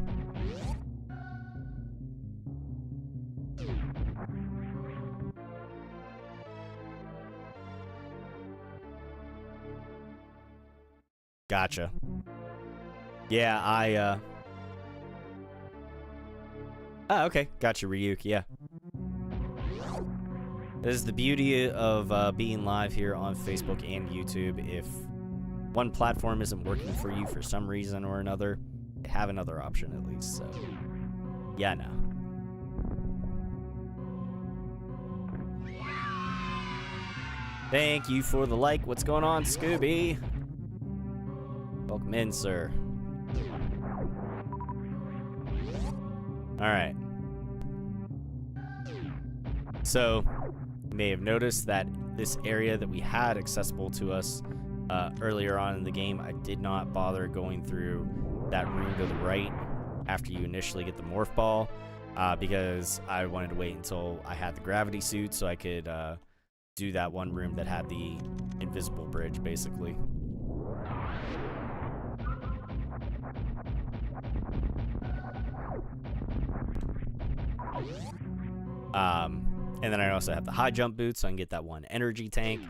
Gotcha. Yeah, Oh, okay. Gotcha, Ryuk. Yeah. This is the beauty of being live here on Facebook and YouTube. If one platform isn't working for you for some reason or another, you have another option at least. So, yeah, no. Thank you for the like. What's going on, Scooby? Welcome in, sir. Alright. So, you may have noticed that this area that we had accessible to us earlier on in the game, I did not bother going through that room to the right after you initially get the morph ball, because I wanted to wait until I had the gravity suit so I could do that one room that had the invisible bridge, basically. And then I also have the high jump boots, so I can get that one energy tank.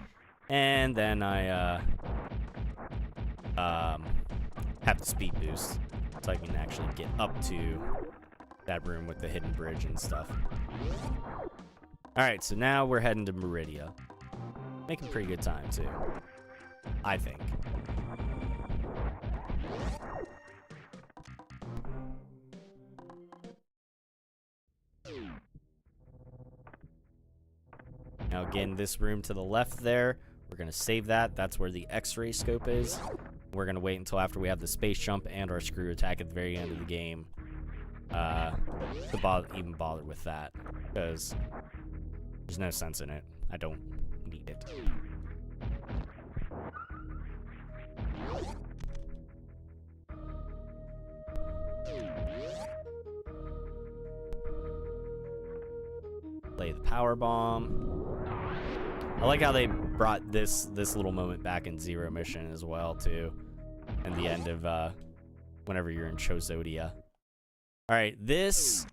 And then I have the speed boost, so I can actually get up to that room with the hidden bridge and stuff. Alright, so now we're heading to Meridia. Making pretty good time, too. I think. Now again, this room to the left there, we're going to save that. That's where the X-ray scope is. We're going to wait until after we have the space jump and our screw attack at the very end of the game to even bother with that, because there's no sense in it. I don't need it. Play the power bomb. I like how they brought this little moment back in Zero Mission as well, too. And the end of whenever you're in Chozodia. Alright, this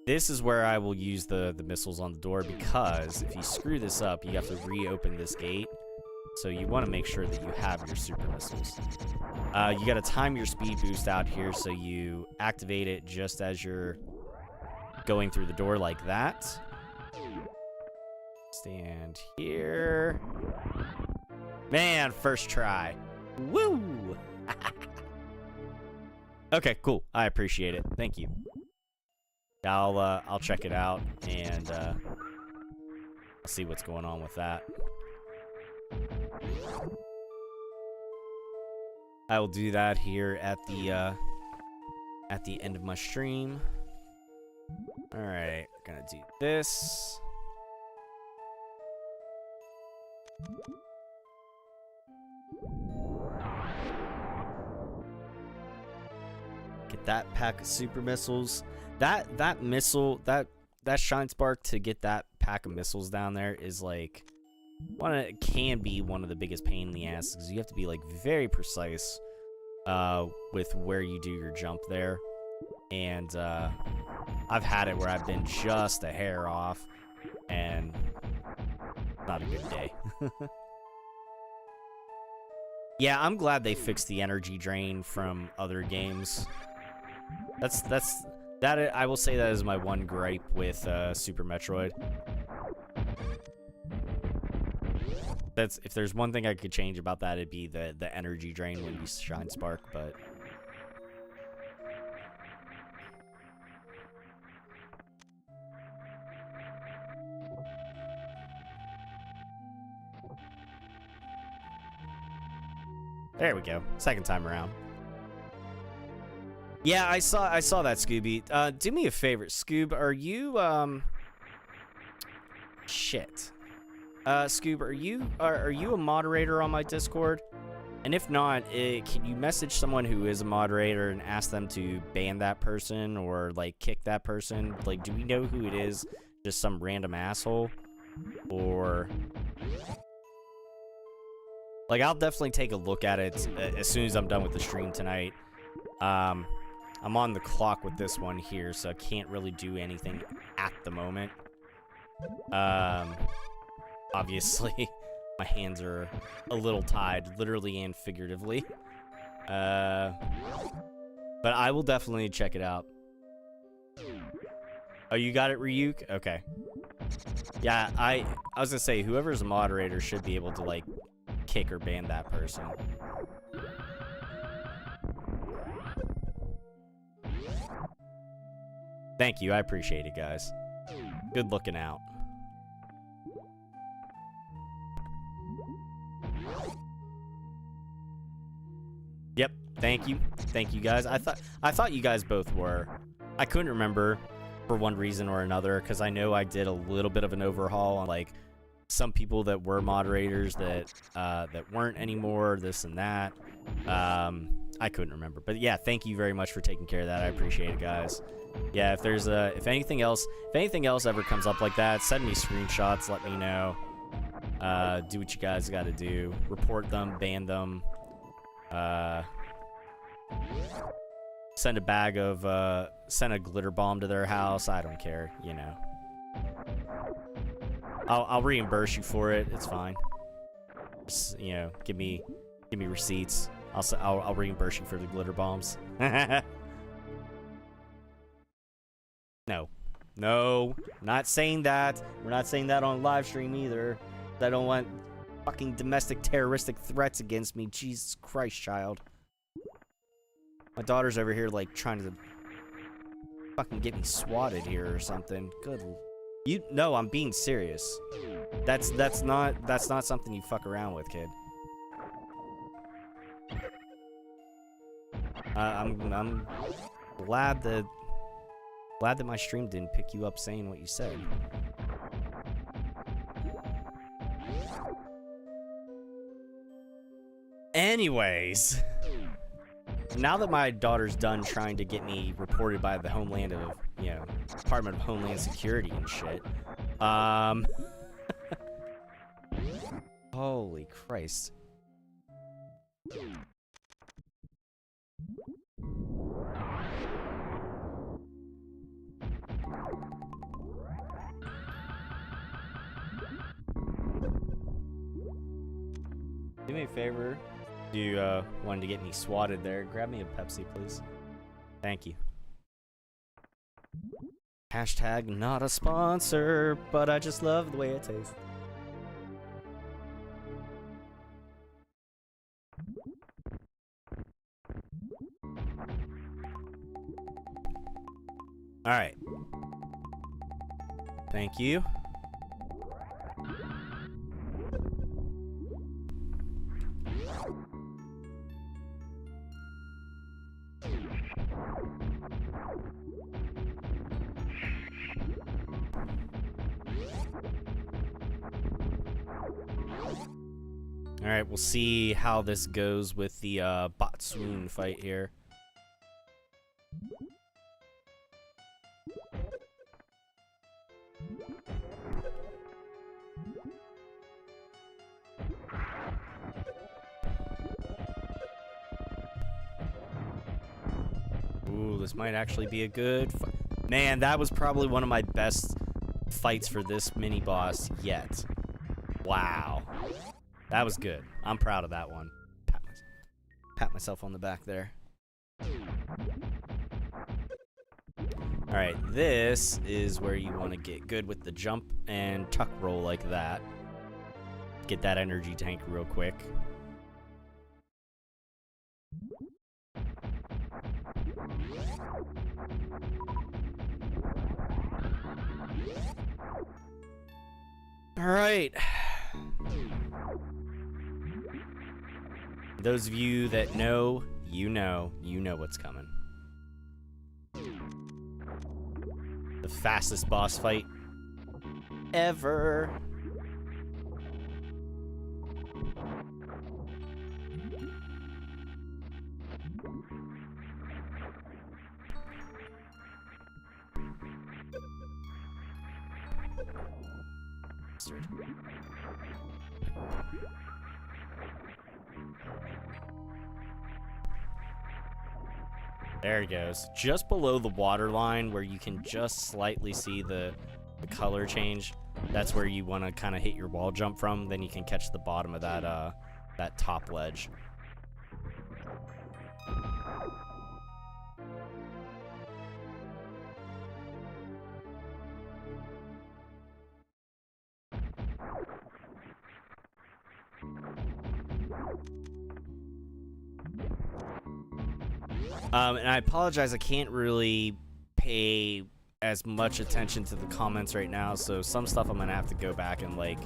is where I will use the missiles on the door, because if you screw this up, you have to reopen this gate. So you want to make sure that you have your super missiles. You got to time your speed boost out here, so you activate it just as you're going through the door like that. Stand here. Man, first try. Woo! Okay, cool. I appreciate it. Thank you. I'll check it out and see what's going on with that. I will do that here at the end of my stream. All right, gonna do this. Get that pack of super missiles. That missile, that shine spark to get that pack of missiles down there is like can be one of the biggest pain in the ass, because you have to be like very precise with where you do your jump there. And I've had it where I've been just a hair off, and not a good day. Yeah, I'm glad they fixed the energy drain from other games. I will say that is my one gripe with Super Metroid. That's if there's one thing I could change about that, it'd be the energy drain when you shine spark, but there we go. Second time around. Yeah, I saw that, Scooby. Do me a favor, Scoob. Are you shit? Scoob, are you a moderator on my Discord? And if not, can you message someone who is a moderator and ask them to ban that person or like kick that person? Like, do we know who it is? Just some random asshole, or like I'll definitely take a look at it as soon as I'm done with the stream tonight. I'm on the clock with this one here, so I can't really do anything at the moment. Obviously, my hands are a little tied, literally and figuratively. But I will definitely check it out. Oh, you got it, Ryuk? Okay. Yeah, I was gonna say, whoever's a moderator should be able to, like, kick or ban that person. Thank you, I appreciate it, guys. Good looking out. Yep, thank you guys. I thought you guys both were. I couldn't remember for one reason or another, because I know I did a little bit of an overhaul on like some people that were moderators that that weren't anymore, this and that. I couldn't remember, but yeah, thank you very much for taking care of that. I appreciate it, guys. Yeah, if there's if anything else ever comes up like that, send me screenshots, let me know. Do what you guys got to do. Report them, ban them. Send a bag of send a glitter bomb to their house. I don't care, you know. I'll reimburse you for it. It's fine. Just, you know, give me receipts. I'll reimburse you for the glitter bombs. No, not saying that. We're not saying that on live stream either. I don't want fucking domestic terroristic threats against me. Jesus Christ, child. My daughter's over here like trying to fucking get me swatted here or something. Good. No, I'm being serious. That's not something you fuck around with, kid. I'm glad that my stream didn't pick you up saying what you said. Anyways, now that my daughter's done trying to get me reported by the Homeland of, you know, Department of Homeland Security and shit, holy Christ. Do me a favor. You wanted to get me swatted there. Grab me a Pepsi, please. Thank you. Hashtag not a sponsor, but I just love the way it tastes. Alright. Thank you. Alright, we'll see how this goes with the bot swoon fight here. Ooh, this might actually be a good fight. Man, that was probably one of my best fights for this mini boss yet. Wow. That was good. I'm proud of that one. Pat myself on the back there. Alright, this is where you want to get good with the jump and tuck roll like that. Get that energy tank real quick. Alright. Those of you that know, you know what's coming. The fastest boss fight ever. There he goes. Just below the water line where you can just slightly see the color change. That's where you want to kind of hit your wall jump from. Then you can catch the bottom of that top ledge. And I apologize, I can't really pay as much attention to the comments right now, so some stuff I'm gonna have to go back and like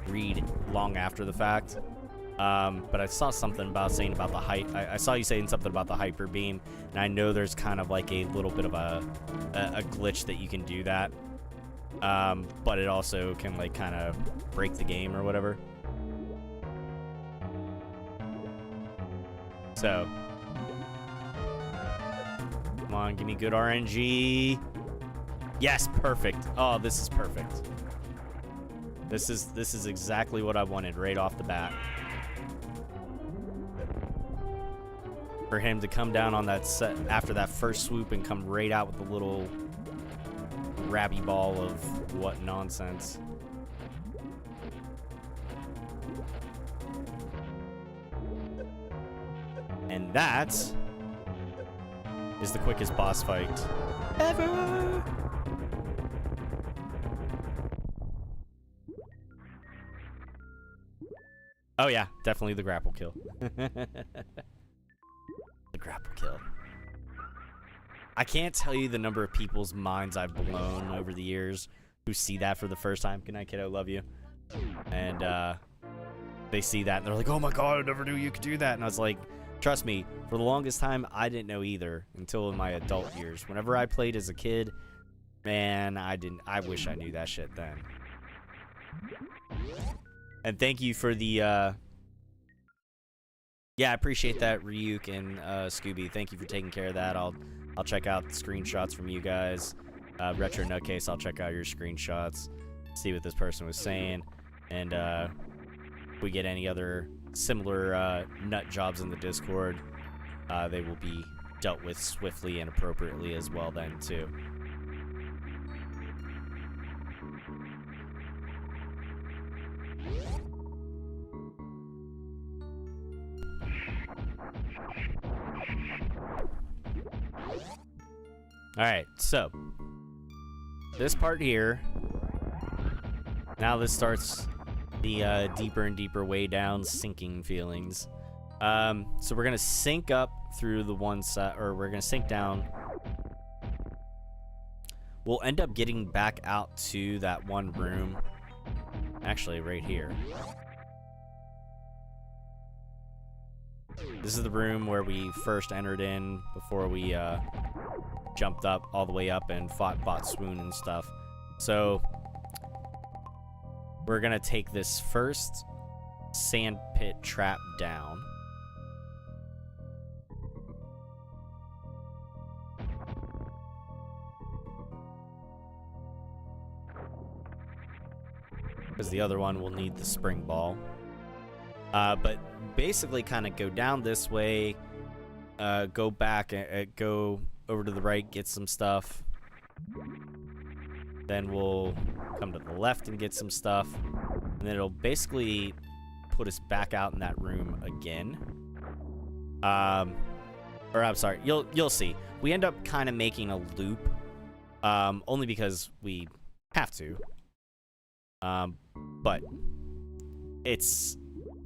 read long after the fact. But I saw something about saying about the height. I saw you saying something about the hyper beam, and I know there's kind of like a little bit of a glitch that you can do that. But it also can like kind of break the game or whatever. So. Come on, give me good RNG. Yes, perfect. Oh, this is perfect. This is exactly what I wanted right off the bat. For him to come down on that set after that first swoop and come right out with a little grabby ball of what nonsense. And that is the quickest boss fight ever. Oh yeah, definitely the grapple kill. The grapple kill. I can't tell you the number of people's minds I've blown over the years who see that for the first time. Good night, kiddo. Love you. And they see that and they're like, "Oh my god, I never knew you could do that." And I was like, trust me, for the longest time, I didn't know either until in my adult years. Whenever I played as a kid, man, I wish I knew that shit then. And thank you for the, yeah, I appreciate that, Ryuk and Scooby. Thank you for taking care of that. I'll check out the screenshots from you guys. Retro Nutcase, I'll check out your screenshots, see what this person was saying, and if we get any other similar nut jobs in the Discord, they will be dealt with swiftly and appropriately as well then too. Alright, so this part here, now this starts the deeper and deeper way down sinking feelings. So we're gonna sink up through the one side, or we're gonna sink down. We'll end up getting back out to that one room, actually right here. This is the room where we first entered in before we jumped up all the way up and bought Swoon and stuff. So we're gonna take this first sand pit trap down. Because the other one will need the spring ball. But basically kind of go down this way, go back, go over to the right, get some stuff. Then we'll come to the left and get some stuff. And then it'll basically put us back out in that room again. Or I'm sorry, you'll see. We end up kind of making a loop Only because we have to. But it's,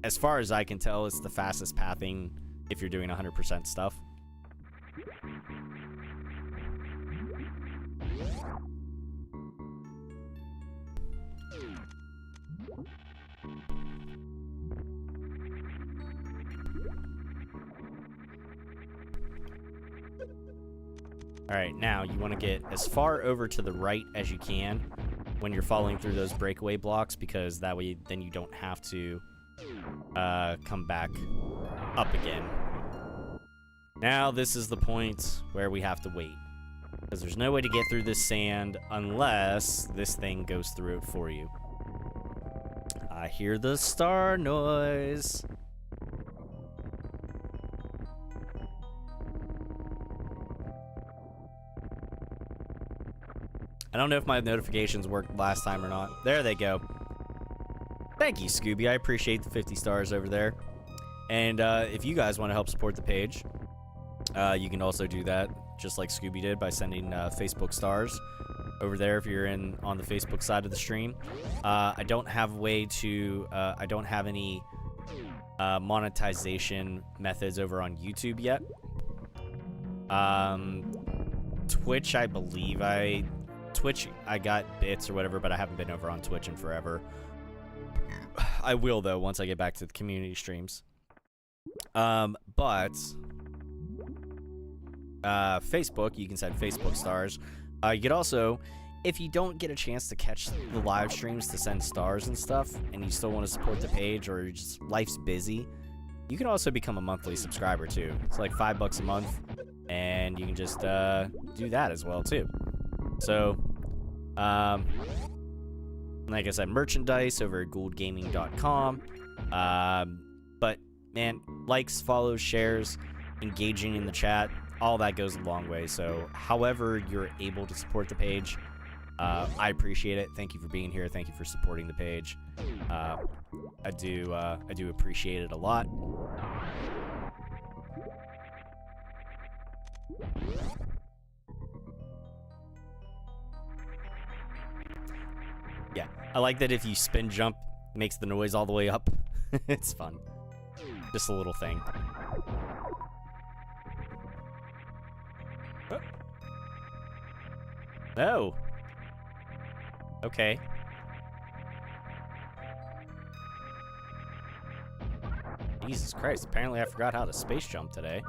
as far as I can tell, it's the fastest pathing if you're doing 100% stuff. Alright, now you want to get as far over to the right as you can when you're following through those breakaway blocks, because that way then you don't have to come back up again. Now this is the point where we have to wait, because there's no way to get through this sand unless this thing goes through it for you. I hear the star noise. I don't know if my notifications worked last time or not. There they go. Thank you, Scooby. I appreciate the 50 stars over there. And if you guys want to help support the page, you can also do that, just like Scooby did, by sending Facebook stars over there if you're on the Facebook side of the stream. I don't have a way to... I don't have any monetization methods over on YouTube yet. Twitch, I believe Twitch, I got bits or whatever, but I haven't been over on Twitch in forever. I will, though, once I get back to the community streams. But Facebook, you can send Facebook stars. You could also, if you don't get a chance to catch the live streams to send stars and stuff, and you still want to support the page, or just life's busy, you can also become a monthly subscriber, too. It's like $5 a month, and you can just do that as well, too. So, like I said, merchandise over at gouldgaming.com. But, man, likes, follows, shares, engaging in the chat, all that goes a long way. So, however you're able to support the page, I appreciate it. Thank you for being here. Thank you for supporting the page. I do appreciate it a lot. Yeah, I like that if you spin jump, it makes the noise all the way up. It's fun. Just a little thing. Oh. No. Okay. Jesus Christ, apparently I forgot how to space jump today.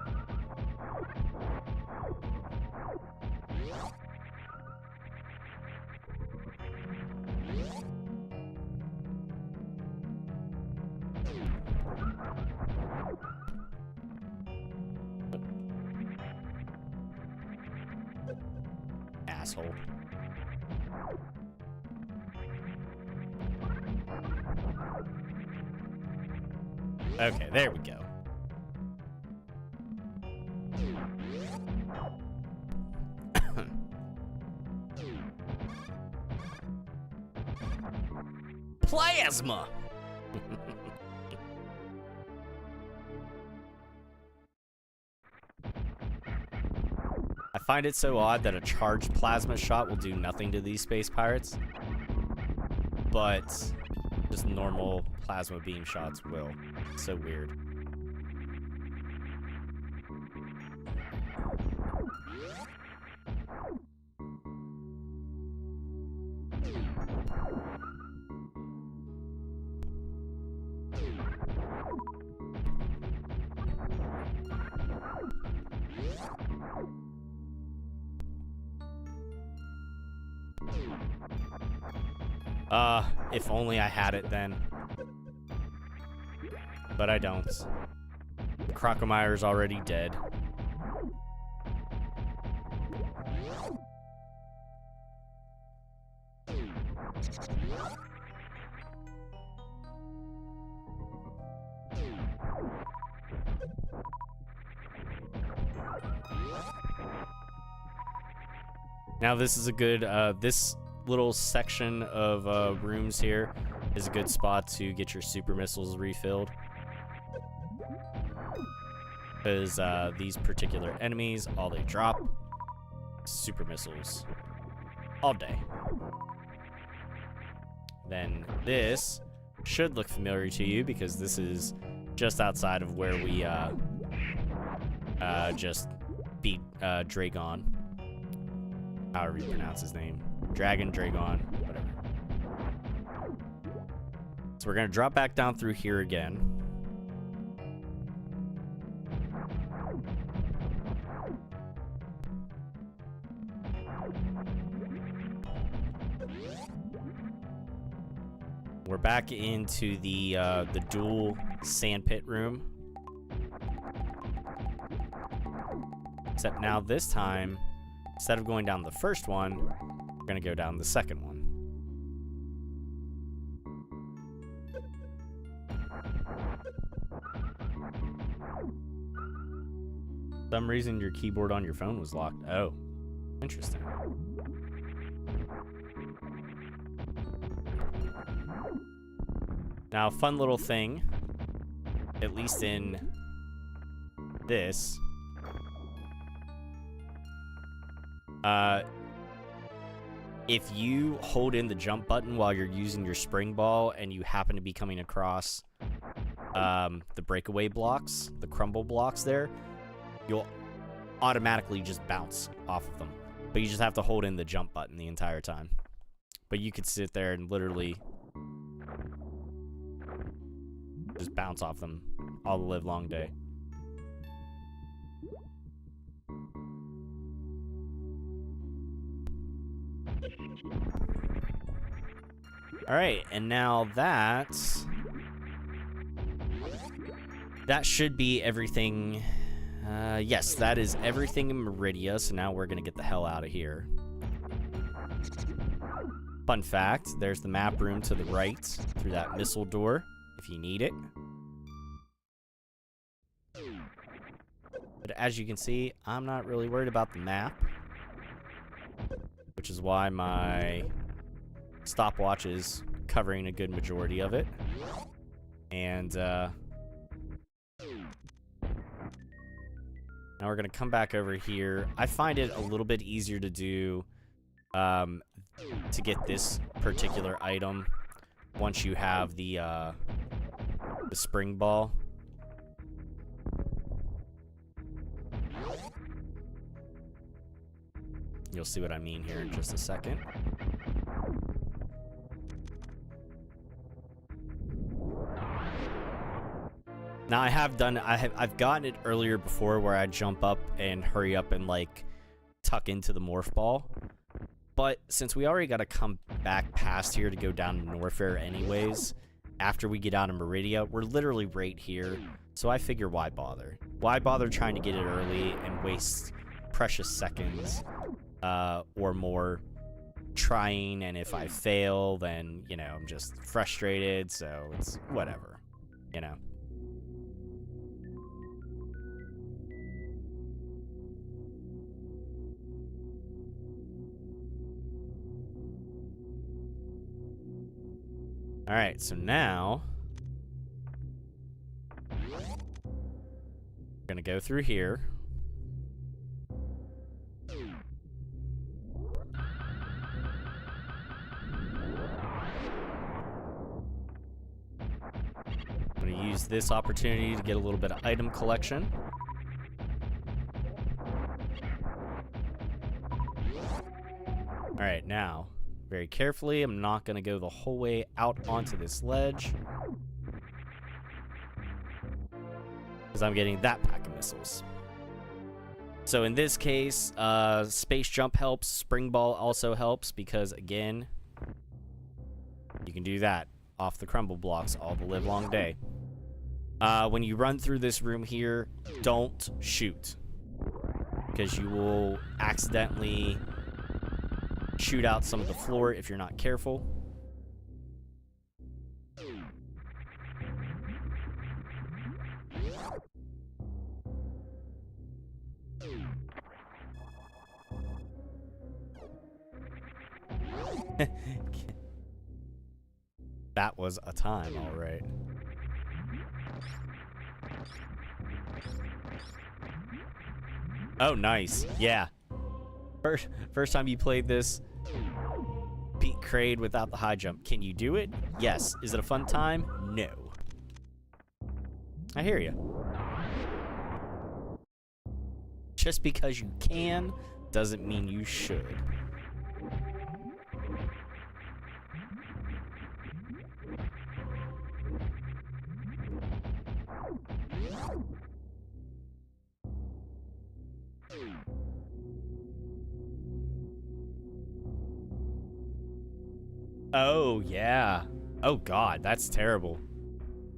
Asshole. Okay, there we go. Plasma! I find it so odd that a charged plasma shot will do nothing to these space pirates, but just normal plasma beam shots will. It's so weird. If only I had it then. But I don't. Crocomeyer's already dead. Now this is a good, this little section of rooms here is a good spot to get your super missiles refilled. Because these particular enemies, all they drop, super missiles. all day. Then this should look familiar to you because this is just outside of where we just beat Dragon. However you pronounce his name. Dragon, Dragon, whatever. So we're gonna drop back down through here again. We're back into the dual sandpit room. Except now this time, instead of going down the first one, we're gonna go down the second one. For some reason your keyboard on your phone was locked. Oh, interesting. Now, fun little thing, at least in this, if you hold in the jump button while you're using your spring ball and you happen to be coming across the breakaway blocks, the crumble blocks there, you'll automatically just bounce off of them. But you just have to hold in the jump button the entire time. But you could sit there and literally just bounce off them all the live long day. Alright, and now that should be everything. Yes, that is everything in Meridia, so now we're gonna get the hell out of here. Fun fact, there's the map room to the right through that missile door if you need it. But as you can see, I'm not really worried about the map, which is why my stopwatch is covering a good majority of it. And now we're gonna come back over here. I find it a little bit easier to do to get this particular item once you have the spring ball. You'll see what I mean here in just a second. Now I've gotten it earlier before where I jump up and hurry up and like tuck into the morph ball. But since we already got to come back past here to go down to Norfair anyways, after we get out of Meridia, we're literally right here. So I figure why bother? Why bother trying to get it early and waste precious seconds or more trying, and if I fail, then, you know, I'm just frustrated, so it's whatever, you know. Alright, so now we're gonna go through here. I'm gonna use this opportunity to get a little bit of item collection. Alright, now very carefully, I'm not going to go the whole way out onto this ledge, because I'm getting that pack of missiles. So in this case, space jump helps, spring ball also helps, because again, you can do that off the crumble blocks all the live long day. When you run through this room here, don't shoot, because you will accidentally shoot out some of the floor if you're not careful. That was a time, all right. Oh, nice. Yeah. First time you played this, beat Kraid without the high jump. Can you do it? Yes. Is it a fun time? No. I hear you. Just because you can doesn't mean you should. Oh, yeah. Oh, God, that's terrible.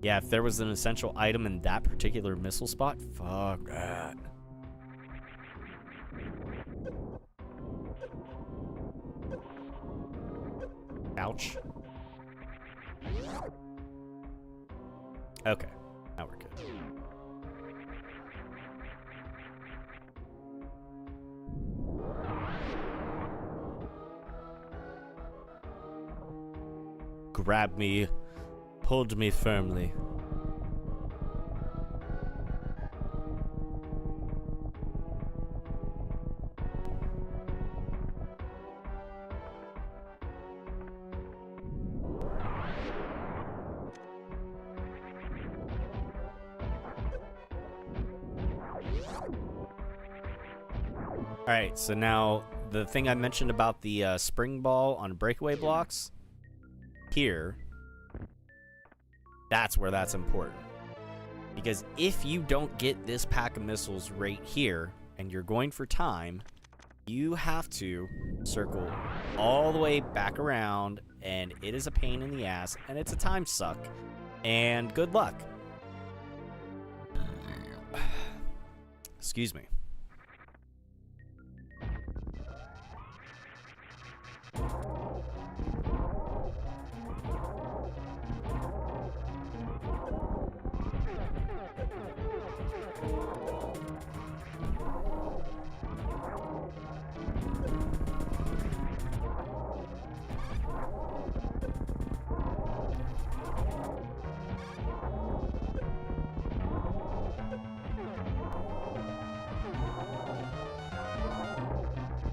Yeah, if there was an essential item in that particular missile spot, fuck that. Ouch. Okay, now we're good. Grabbed me, pulled me firmly. Alright, so now the thing I mentioned about the spring ball on breakaway blocks, here, that's where that's important. Because if you don't get this pack of missiles right here, and you're going for time, you have to circle all the way back around, and it is a pain in the ass, and it's a time suck. And good luck. Excuse me.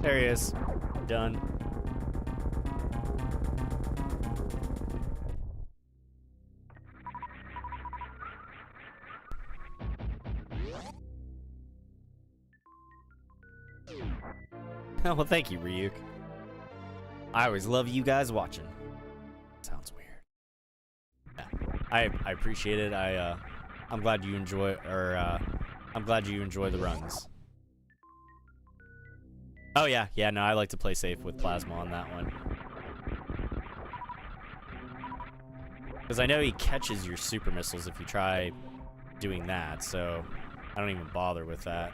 There he is. Done. Well, thank you, Ryuk. I always love you guys watching. Sounds weird. Yeah, I appreciate it. I'm glad you enjoy, I'm glad you enjoy the runs. Oh yeah, no, I like to play safe with Plasma on that one. Because I know he catches your super missiles if you try doing that, so I don't even bother with that.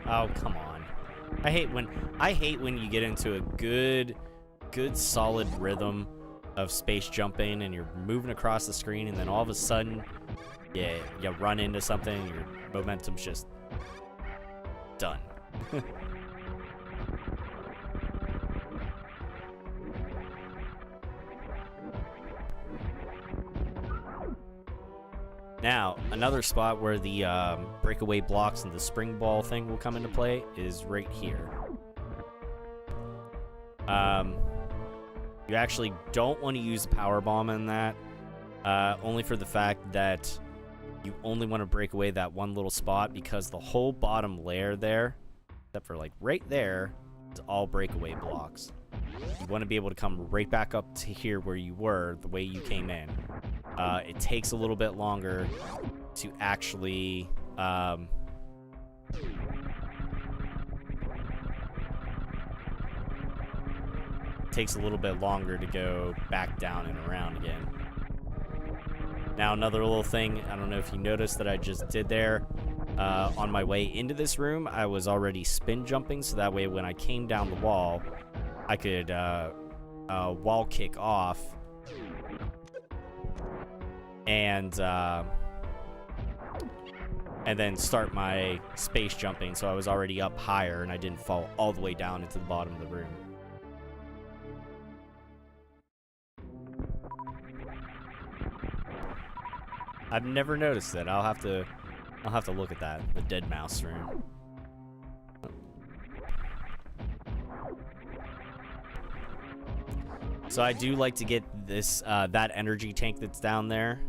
Oh, come on. I hate when you get into a good solid rhythm of space jumping and you're moving across the screen and then all of a sudden you run into something and your momentum's just done. Now, another spot where the breakaway blocks and the spring ball thing will come into play is right here. You actually don't want to use the power bomb in that, only for the fact that you only want to break away that one little spot because the whole bottom layer there, except for like right there, is all breakaway blocks. You want to be able to come right back up to here where you were, the way you came in. It takes a little bit longer to actually takes a little bit longer to go back down and around again. Now another little thing, I don't know if you noticed that I just did there. On my way into this room, I was already spin jumping, so that way when I came down the wall, I could wall kick off and then start my space jumping, so I was already up higher and I didn't fall all the way down into the bottom of the room. I've never noticed it. I'll have to look at that. The dead mouse room. So I do like to get this that energy tank that's down there,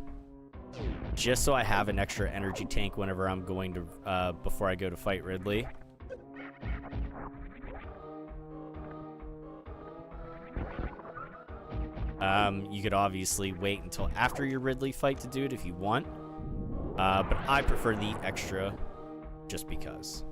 just so I have an extra energy tank whenever I'm going to before I go to fight Ridley. You could obviously wait until after your Ridley fight to do it if you want, but I prefer the extra just because.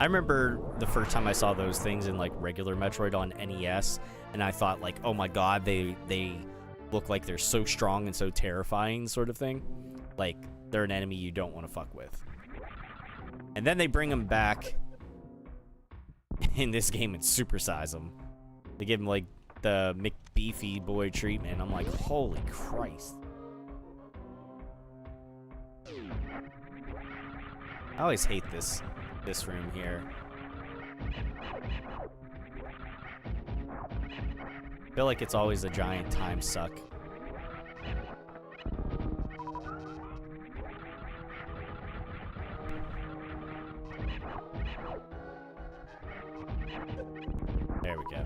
I remember the first time I saw those things in like regular Metroid on NES, and I thought like, oh my god, they look like they're so strong and so terrifying, sort of thing. Like they're an enemy you don't want to fuck with. And then they bring them back in this game and supersize them. They give them like the McBeefy boy treatment. I'm like, holy Christ. I always hate this room here. I feel like it's always a giant time suck. There we go.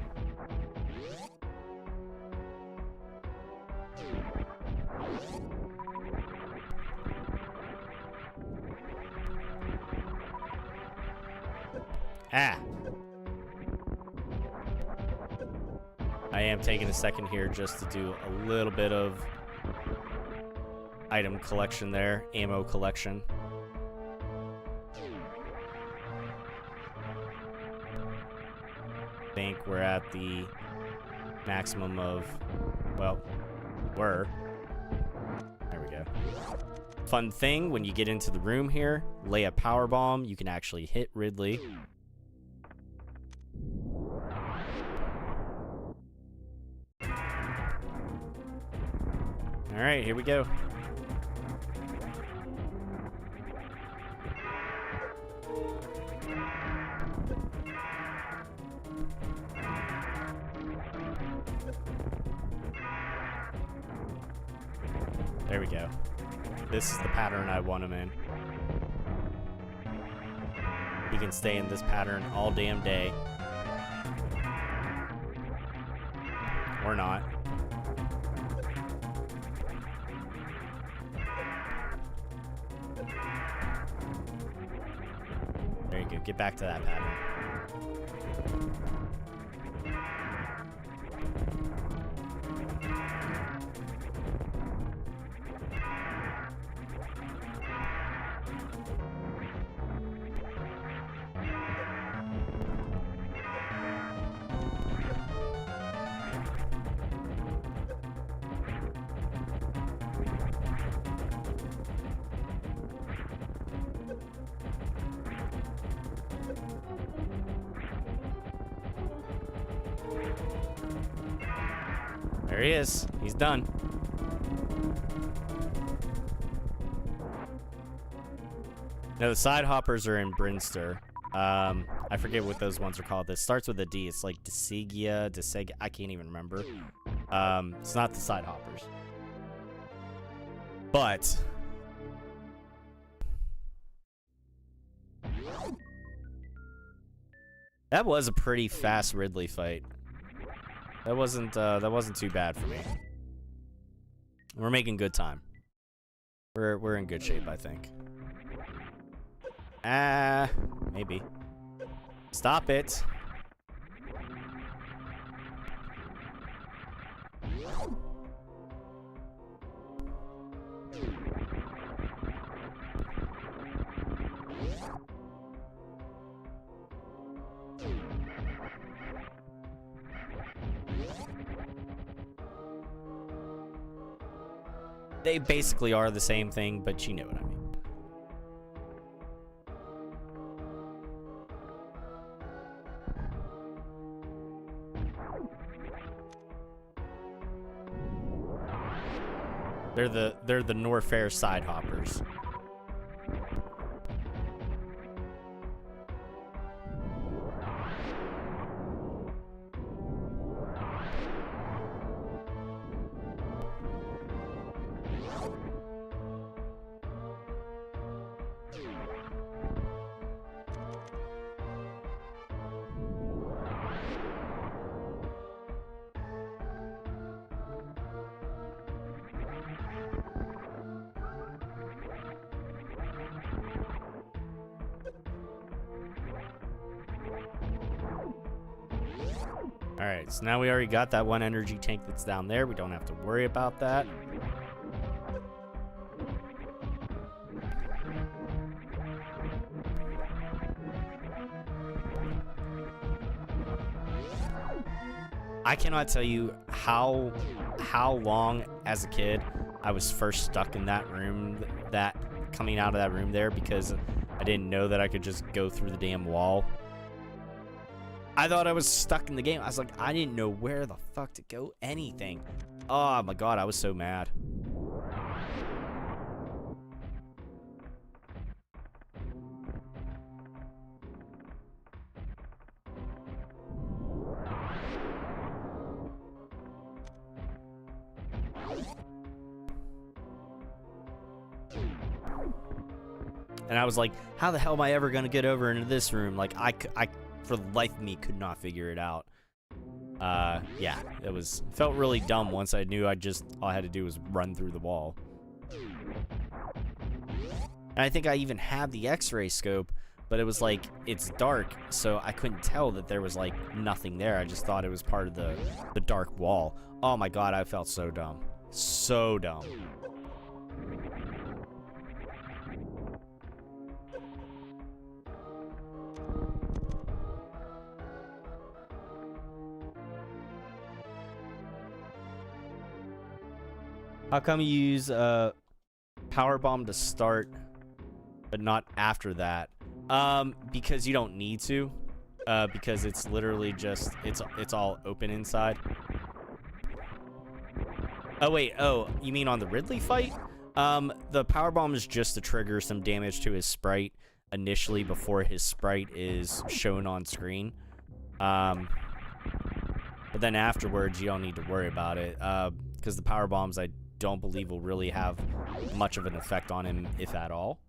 Ah! I am taking a second here just to do a little bit of item collection there, ammo collection. I think we're at the maximum of, well, were. There we go. Fun thing, when you get into the room here, lay a power bomb, you can actually hit Ridley. Alright, here we go. There we go. This is the pattern I want him in. He can stay in this pattern all damn day. Or not. There you go. Get back to that pattern. There he is. He's done. Now the side hoppers are in Brinster. I forget what those ones are called. This starts with a D. It's like Deseg. I can't even remember. It's not the side hoppers. But that was a pretty fast Ridley fight. That wasn't too bad for me. We're making good time. We're in good shape, I think. Maybe. Stop it. They basically are the same thing, but you know what I mean. They're the Norfair side hoppers. Alright, so now we already got that one energy tank that's down there. We don't have to worry about that. I cannot tell you how long as a kid I was first stuck in that room, that coming out of that room there, because I didn't know that I could just go through the damn wall. I thought I was stuck in the game. I was like, I didn't know where the fuck to go, anything. Oh my god, I was so mad. And I was like, how the hell am I ever going to get over into this room? Like, I, for the life of me, could not figure it out. Yeah, felt really dumb once I knew all I had to do was run through the wall. And I think I even had the X-ray scope, but it was like, it's dark, so I couldn't tell that there was like nothing there. I just thought it was part of the dark wall. Oh my god, I felt so dumb. So dumb. How come you use power bomb to start, but not after that? Because you don't need to. Because it's literally just it's all open inside. Oh wait, you mean on the Ridley fight? The power bomb is just to trigger some damage to his sprite initially before his sprite is shown on screen. But then afterwards you don't need to worry about it. Because the power bombs I don't believe will really have much of an effect on him, if at all.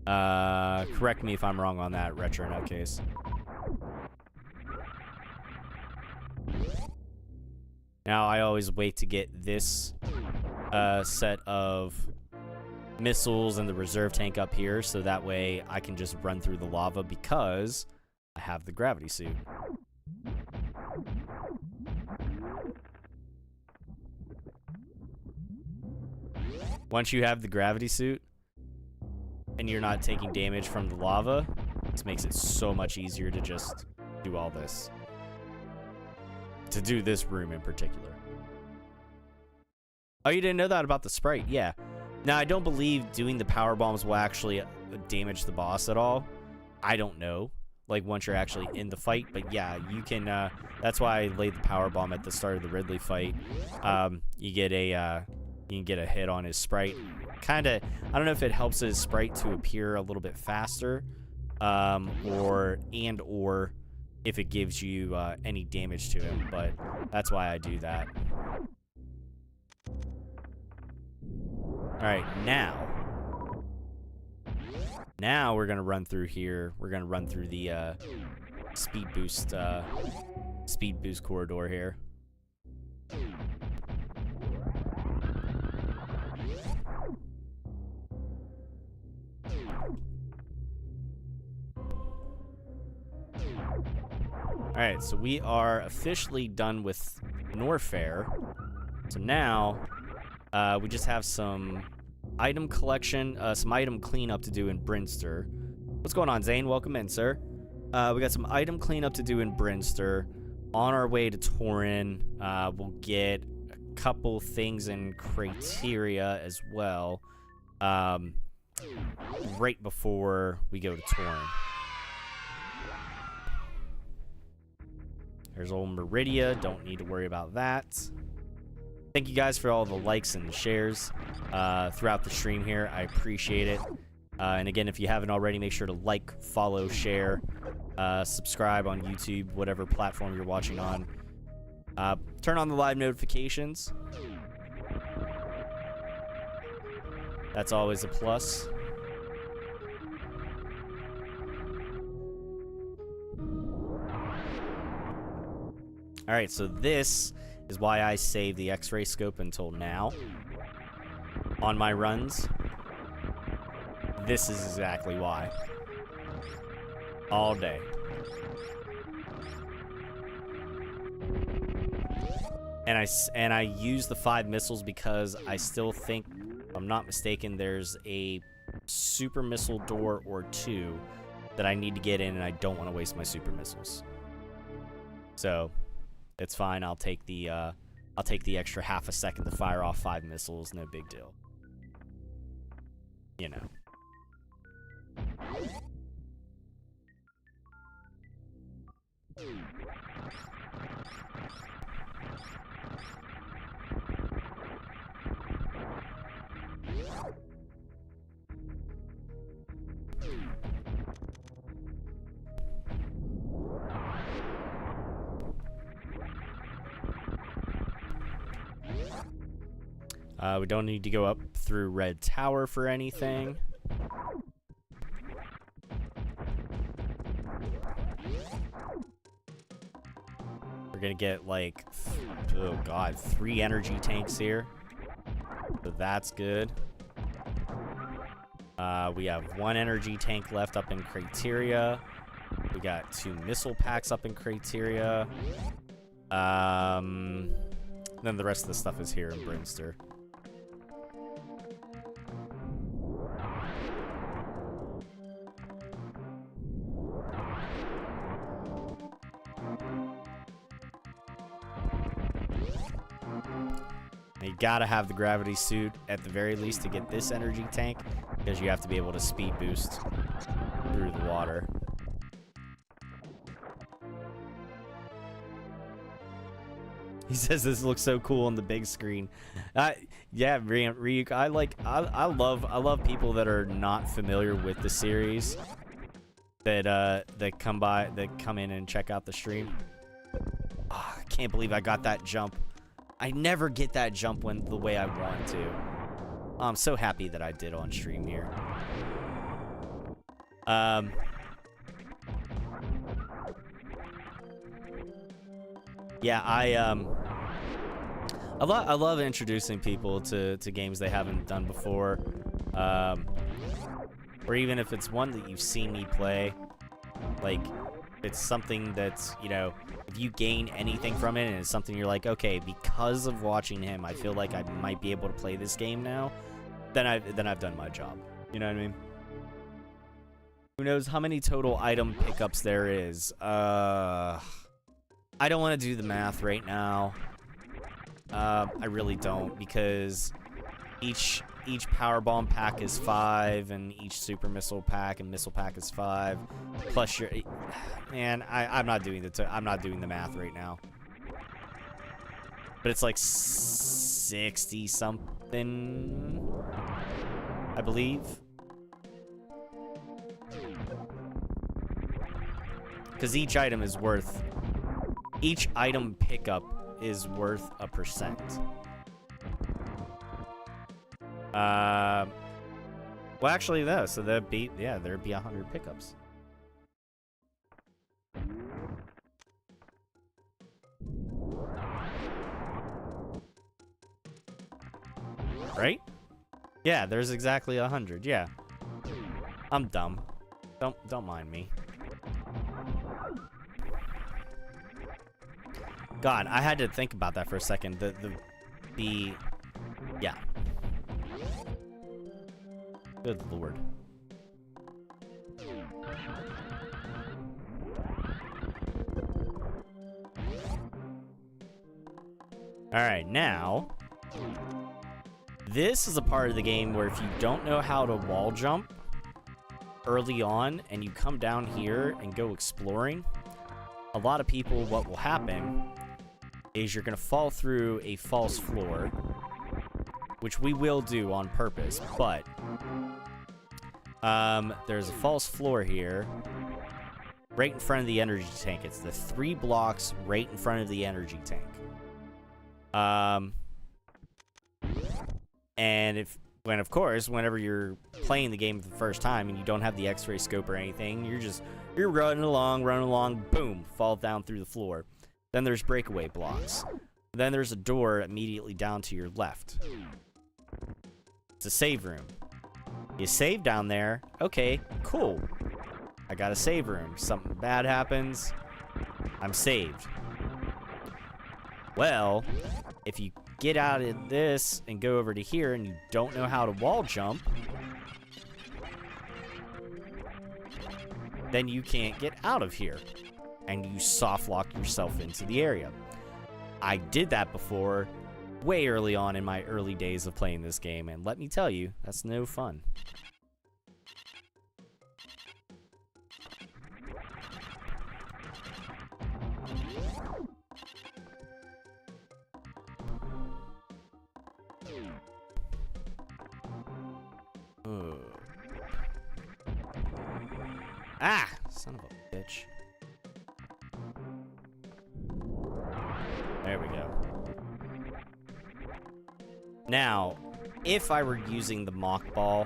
Correct me if I'm wrong on that, Retro Nutcase. Now, I always wait to get this set of missiles and the reserve tank up here, so that way I can just run through the lava because I have the gravity suit. Once you have the gravity suit and you're not taking damage from the lava, this makes it so much easier to just do all this. To do this room in particular. Oh, you didn't know that about the sprite? Yeah. Now, I don't believe doing the power bombs will actually damage the boss at all. I don't know. Like, once you're actually in the fight. But yeah, you can, that's why I laid the power bomb at the start of the Ridley fight. You can get a hit on his sprite. Kinda, I don't know if it helps his sprite to appear a little bit faster. Or if it gives you any damage to him, but that's why I do that. Alright, now we're gonna run through here. We're gonna run through the speed boost corridor here. Alright, so we are officially done with Norfair. So now, we just have some item collection, some item cleanup to do in Brinster. What's going on, Zane? Welcome in, sir. We got some item cleanup to do in Brinster. On our way to Torin, we'll get a couple things in Criteria as well. Right before we go to Torin. There's old Meridia, don't need to worry about that. Thank you guys for all the likes and shares throughout the stream here. I appreciate it. And again, if you haven't already, make sure to like, follow, share, subscribe on YouTube, whatever platform you're watching on. Turn on the live notifications. That's always a plus. Alright, so this is why I save the X-ray scope until now on my runs. This is exactly why. All day. And I use the 5 missiles because I still think, if I'm not mistaken, there's a super missile door or 2 that I need to get in, and I don't want to waste my super missiles. So it's fine. I'll take the extra half a second to fire off 5 missiles. No big deal. You know. We don't need to go up through Red Tower for anything. We're gonna get like, oh god, 3 energy tanks here. So that's good. We have 1 energy tank left up in Criteria. We got 2 missile packs up in Criteria. Then the rest of the stuff is here in Brimster. You gotta have the gravity suit at the very least to get this energy tank, because you have to be able to speed boost through the water. He says this looks so cool on the big screen. Yeah, Ryuk, I love people that are not familiar with the series that come in and check out the stream. Oh, I can't believe I got that jump. I never get that jump the way I want to. I'm so happy that I did on stream here. Yeah, I love introducing people to games they haven't done before, or even if it's one that you've seen me play, like it's something that's, you know, if you gain anything from it and it's something you're like, okay, because of watching him, I feel like I might be able to play this game now, then I've done my job. You know what I mean? Who knows how many total item pickups there is? I don't want to do the math right now. I really don't, because each power bomb pack is 5, and each super missile pack and missile pack is 5. Plus your, man, I'm not doing the math right now. But it's like 60 something, I believe. Because each item pickup is worth a percent. Well, actually, no. So there'd be 100 pickups. Right? Yeah, there's exactly 100. Yeah. I'm dumb. Don't mind me. God, I had to think about that for a second. Yeah. Good lord. Alright, now this is a part of the game where if you don't know how to wall jump early on and you come down here and go exploring, a lot of people, what will happen is you're going to fall through a false floor, which we will do on purpose, but there's a false floor here right in front of the energy tank. It's the 3 blocks right in front of the energy tank. And of course, whenever you're playing the game for the first time and you don't have the X-ray scope or anything, you're running along, boom, fall down through the floor. Then there's breakaway blocks. Then there's a door immediately down to your left. It's a save room. You save down there. Okay, cool. I got a save room. Something bad happens. I'm saved. Well, if you get out of this and go over to here and you don't know how to wall jump, then you can't get out of here. And you soft lock yourself into the area. I did that before, way early on in my early days of playing this game, and let me tell you, that's no fun. Ugh. Ah! Son of a bitch. There we go. Now, if I were using the mock ball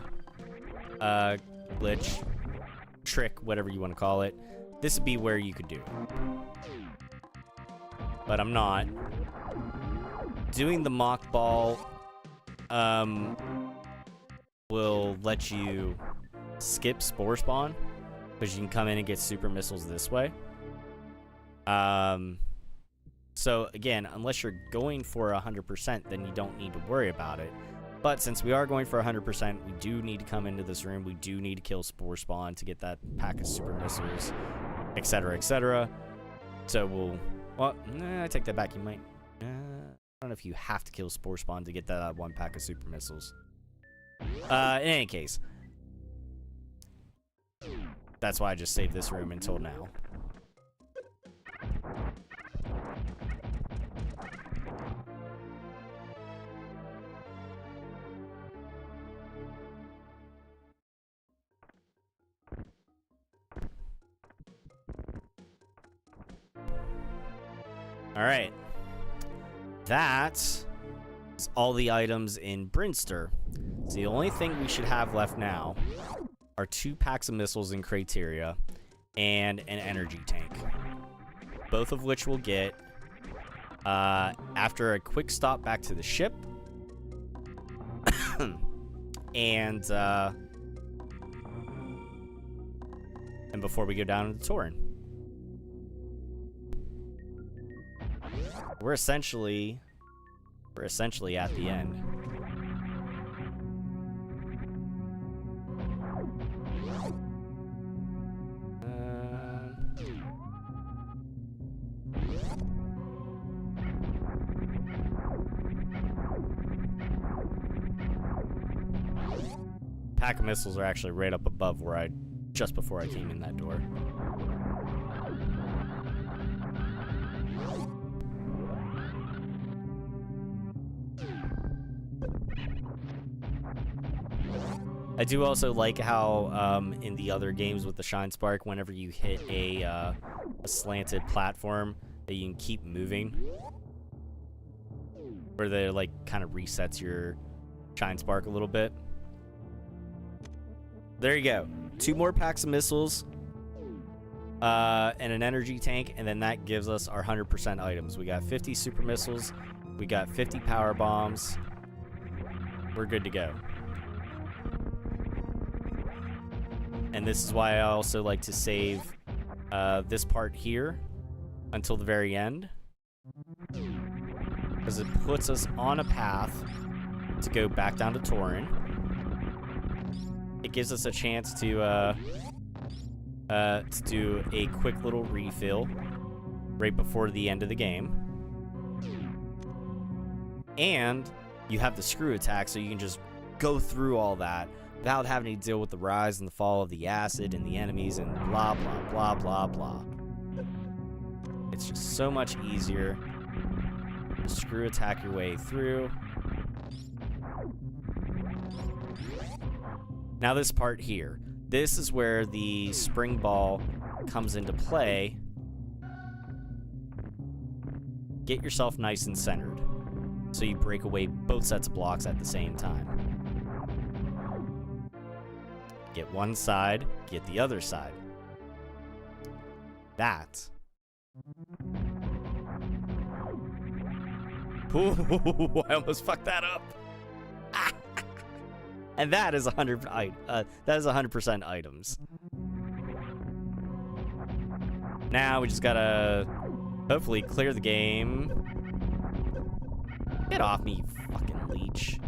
glitch, trick, whatever you want to call it, this would be where you could do it. But I'm not. Doing the mock ball will let you skip spore spawn, because you can come in and get super missiles this way. So again, unless you're going for 100%, then you don't need to worry about it. But since we are going for 100%, we do need to come into this room. We do need to kill spore spawn to get that pack of super missiles, etc., etc. So I take that back. You might, I don't know if you have to kill spore spawn to get that one pack of super missiles. In any case, that's why I just saved this room until now. Alright. That is all the items in Brinster. So the only thing we should have left now are 2 packs of missiles in Criteria and an energy tank. Both of which we'll get after a quick stop back to the ship. and before we go down to the Tauren. We're essentially at the end. Pack of missiles are actually right up above where just before I came in that door. I do also like how in the other games with the Shine Spark, whenever you hit a slanted platform, that you can keep moving, where they like kind of resets your Shine Spark a little bit. There you go. 2 more packs of missiles and an energy tank, and then that gives us our 100% items. We got 50 super missiles, we got 50 power bombs. We're good to go. And this is why I also like to save this part here until the very end, because it puts us on a path to go back down to Tauren. It gives us a chance to do a quick little refill right before the end of the game. And you have the screw attack, so you can just go through all that without having to deal with the rise and the fall of the acid and the enemies and blah, blah, blah, blah, blah. It's just so much easier. Screw attack your way through. Now this part here. This is where the spring ball comes into play. Get yourself nice and centered, so you break away both sets of blocks at the same time. Get one side, get the other side. That. Ooh, I almost fucked that up. And that is 100% items. Now we just gotta hopefully clear the game. Get off me, you fucking leech.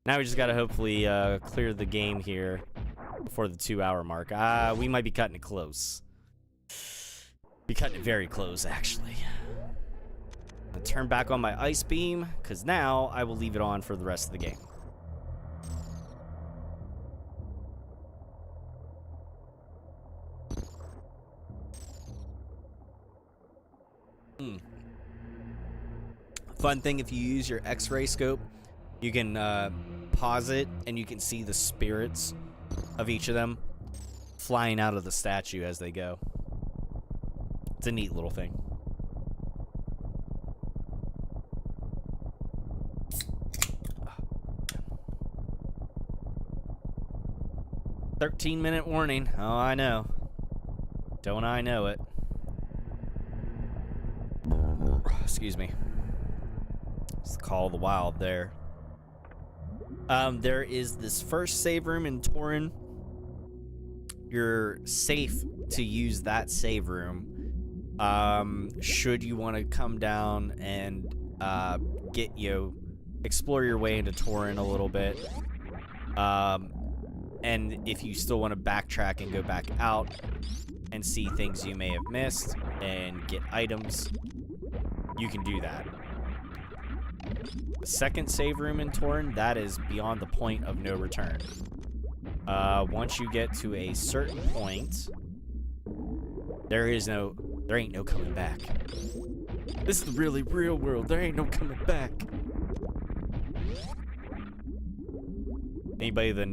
Now we just gotta hopefully clear the game here before the 2-hour mark. We might be cutting it close. Be cutting it very close, actually. I'm gonna turn back on my ice beam, because now I will leave it on for the rest of the game. Fun thing, if you use your X-ray scope, you can pause it and you can see the spirits of each of them flying out of the statue as they go. It's a neat little thing. Oh. 13-minute warning. Oh, I know. Don't I know it? Excuse me. It's the Call of the Wild there. There is this first save room in Torin. You're safe to use that save room. Should you want to come down and explore your way into Torin a little bit. And if you still want to backtrack and go back out and see things you may have missed and get items, you can do that. The second save room in Torin, that is beyond the point of no return. Once you get to a certain point, there ain't no coming back. This is the really real world. There ain't no coming back. Anybody that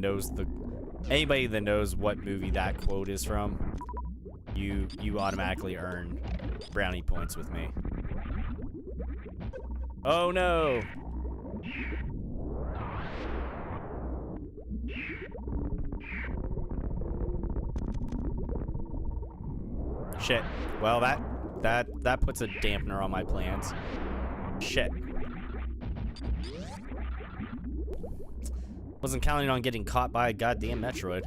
knows what movie that quote is from, you automatically earn brownie points with me. Oh no! Shit. Well, that puts a dampener on my plans. Shit. Wasn't counting on getting caught by a goddamn Metroid.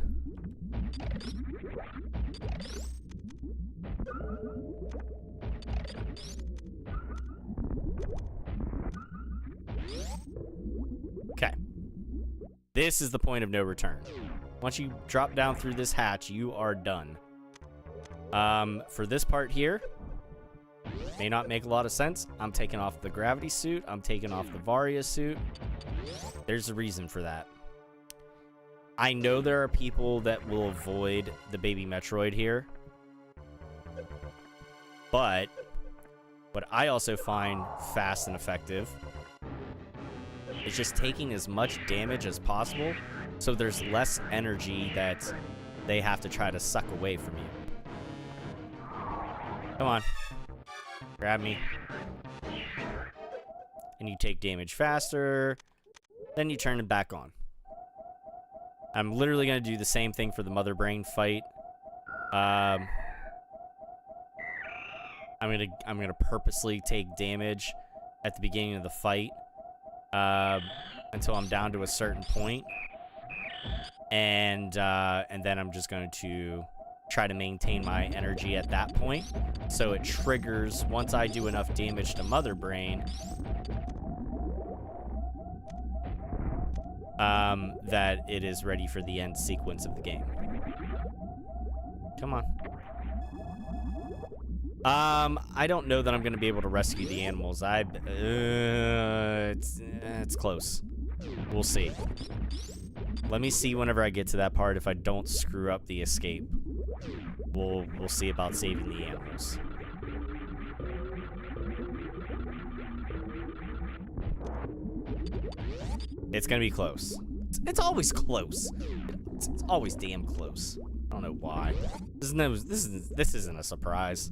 Okay. This is the point of no return. Once you drop down through this hatch, you are done. For this part here, may not make a lot of sense. I'm taking off the gravity suit. I'm taking off the Varia suit. There's a reason for that. I know there are people that will avoid the baby Metroid here. But what I also find fast and effective is just taking as much damage as possible, so there's less energy that they have to try to suck away from you. Come on. Grab me. And you take damage faster. Then you turn it back on. I'm literally going to do the same thing for the Mother Brain fight. I'm gonna purposely take damage at the beginning of the fight until I'm down to a certain point. And then I'm just going to try to maintain my energy at that point, so it triggers once I do enough damage to Mother Brain that it is ready for the end sequence of the game. Come on. I don't know that I'm gonna be able to rescue the animals. It's close. We'll see. Let me see whenever I get to that part if I don't screw up the escape. we'll see about saving the animals. It's gonna be close. It's always close. It's always damn close. I don't know why. This isn't a surprise.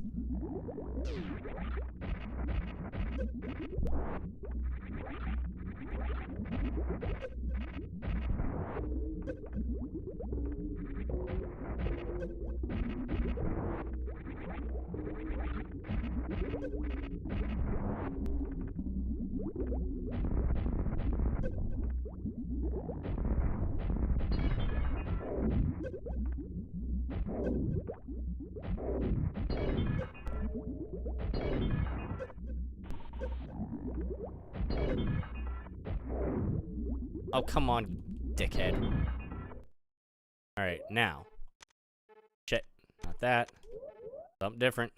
Oh, come on, dickhead. Alright, now. Shit. Not that. Something different.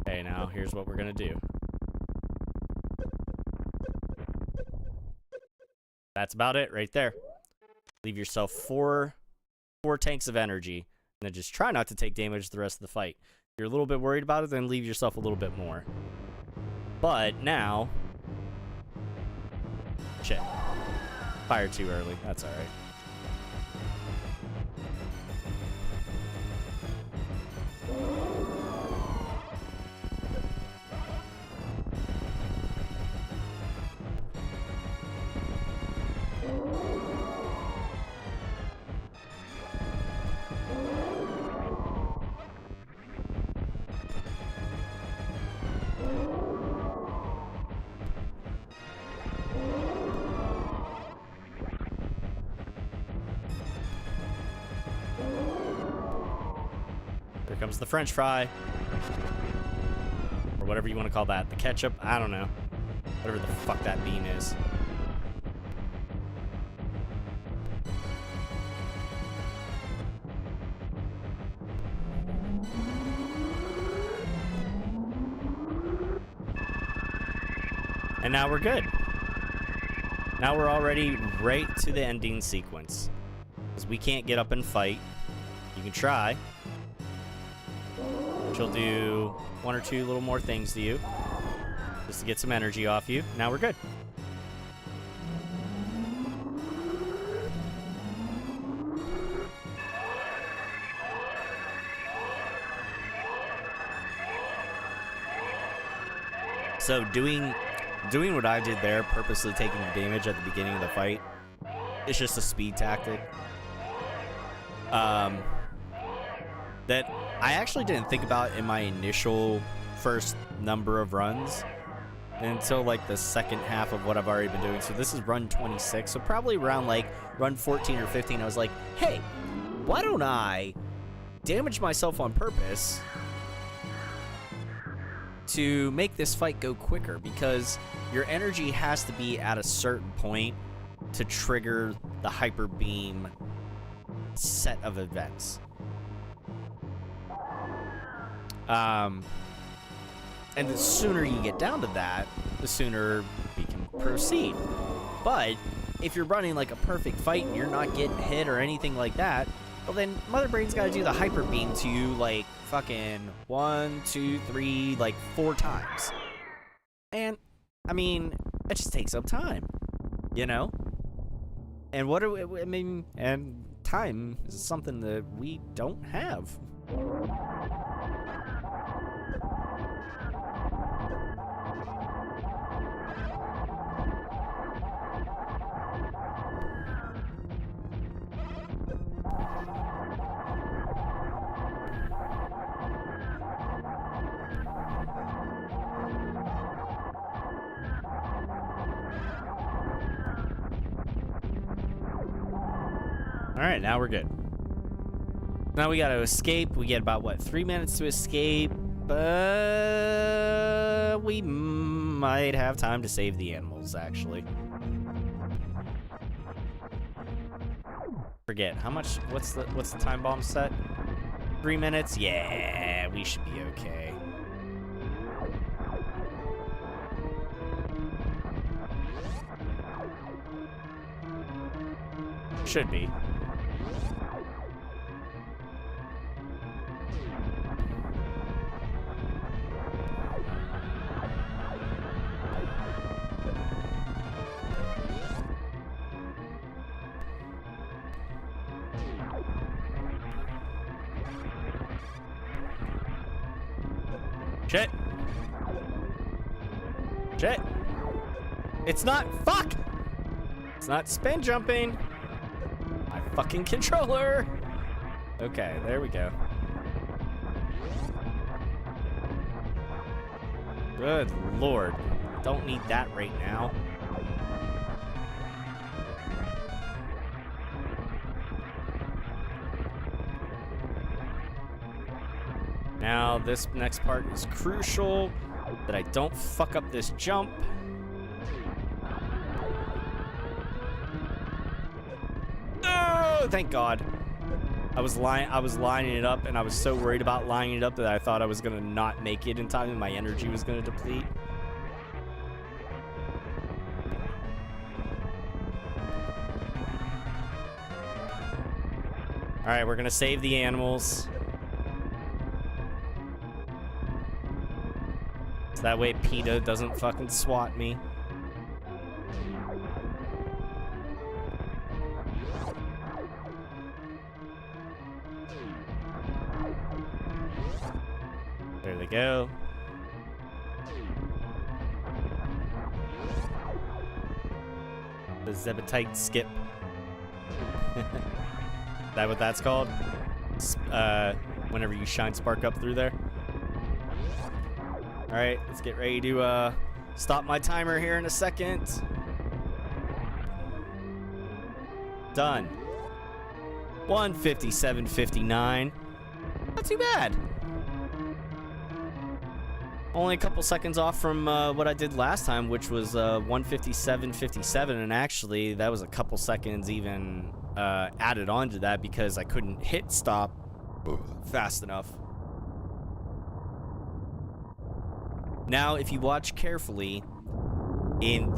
Okay, now here's what we're gonna do. That's about it right there. Leave yourself four tanks of energy. And then just try not to take damage the rest of the fight. If you're a little bit worried about it, then leave yourself a little bit more. But now... Shit. Fired too early. That's alright. Here comes the French fry. Or whatever you want to call that. The ketchup? I don't know. Whatever the fuck that bean is. And now we're good. Now we're already right to the ending sequence. Because we can't get up and fight. You can try. She'll do one or two little more things to you. Just to get some energy off you. Now we're good. So doing what I did there, purposely taking the damage at the beginning of the fight, it's just a speed tactic. That I actually didn't think about in my initial first number of runs until like the second half of what I've already been doing. So this is run 26, so probably around like run 14 or 15, I was like, hey, why don't I damage myself on purpose to make this fight go quicker? Because your energy has to be at a certain point to trigger the hyper beam set of events. And the sooner you get down to that, the sooner we can proceed. But if you're running like a perfect fight and you're not getting hit or anything like that, well then Mother Brain's got to do the hyper beam to you like fucking 1, 2, 3, like 4 times. And I mean, it just takes up time, you know? And what do we, I mean, and time is something that we don't have. Alright, now we're good. Now we gotta escape. We get about, what, 3 minutes to escape? But we might have time to save the animals, actually. Forget, how much, what's the time bomb set? 3 minutes? Yeah, we should be okay. Should be. Shit. Shit. It's not. Fuck. It's not spin jumping. My fucking controller. Okay, there we go. Good lord. Don't need that right now. Now, this next part is crucial, that I don't fuck up this jump. Oh, thank God. I was lining it up, and I was so worried about lining it up that I thought I was gonna not make it in time, and my energy was gonna deplete. All right, we're gonna save the animals. So that way PETA doesn't fucking swat me. There they go. The Zebetite skip. Is that what that's called? Whenever you shine spark up through there. All right, let's get ready to stop my timer here in a second. Done. 1:57:59. Not too bad. Only a couple seconds off from what I did last time, which was 1:57:57, and actually that was a couple seconds even added on to that because I couldn't hit stop fast enough. Now, if you watch carefully, on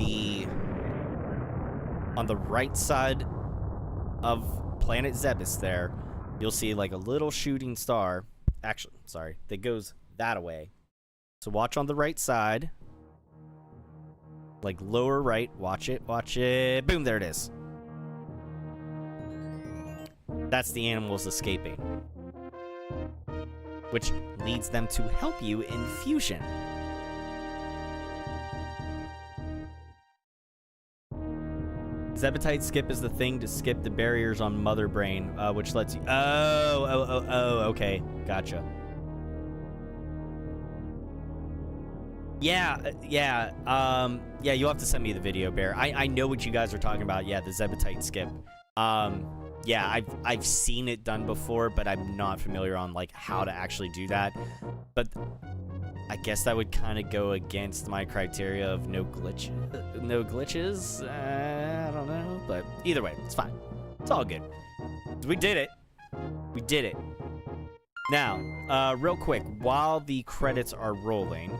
the right side of Planet Zebes there, you'll see like a little shooting star. Actually, sorry, that goes that way. So watch on the right side. Like lower right. Watch it, watch it. Boom, there it is. That's the animals escaping. Which leads them to help you in fusion. Zebetite skip is the thing to skip the barriers on Mother Brain, which lets you... Oh, okay. Gotcha. Yeah, you'll have to send me the video, Bear. I know what you guys are talking about. Yeah, the Zebetite skip. Yeah, I've seen it done before, but I'm not familiar on, like, how to actually do that. But I guess that would kind of go against my criteria of no glitches. I don't know, but either way, it's fine. It's all good. We did it. We did it. Now, real quick, while the credits are rolling,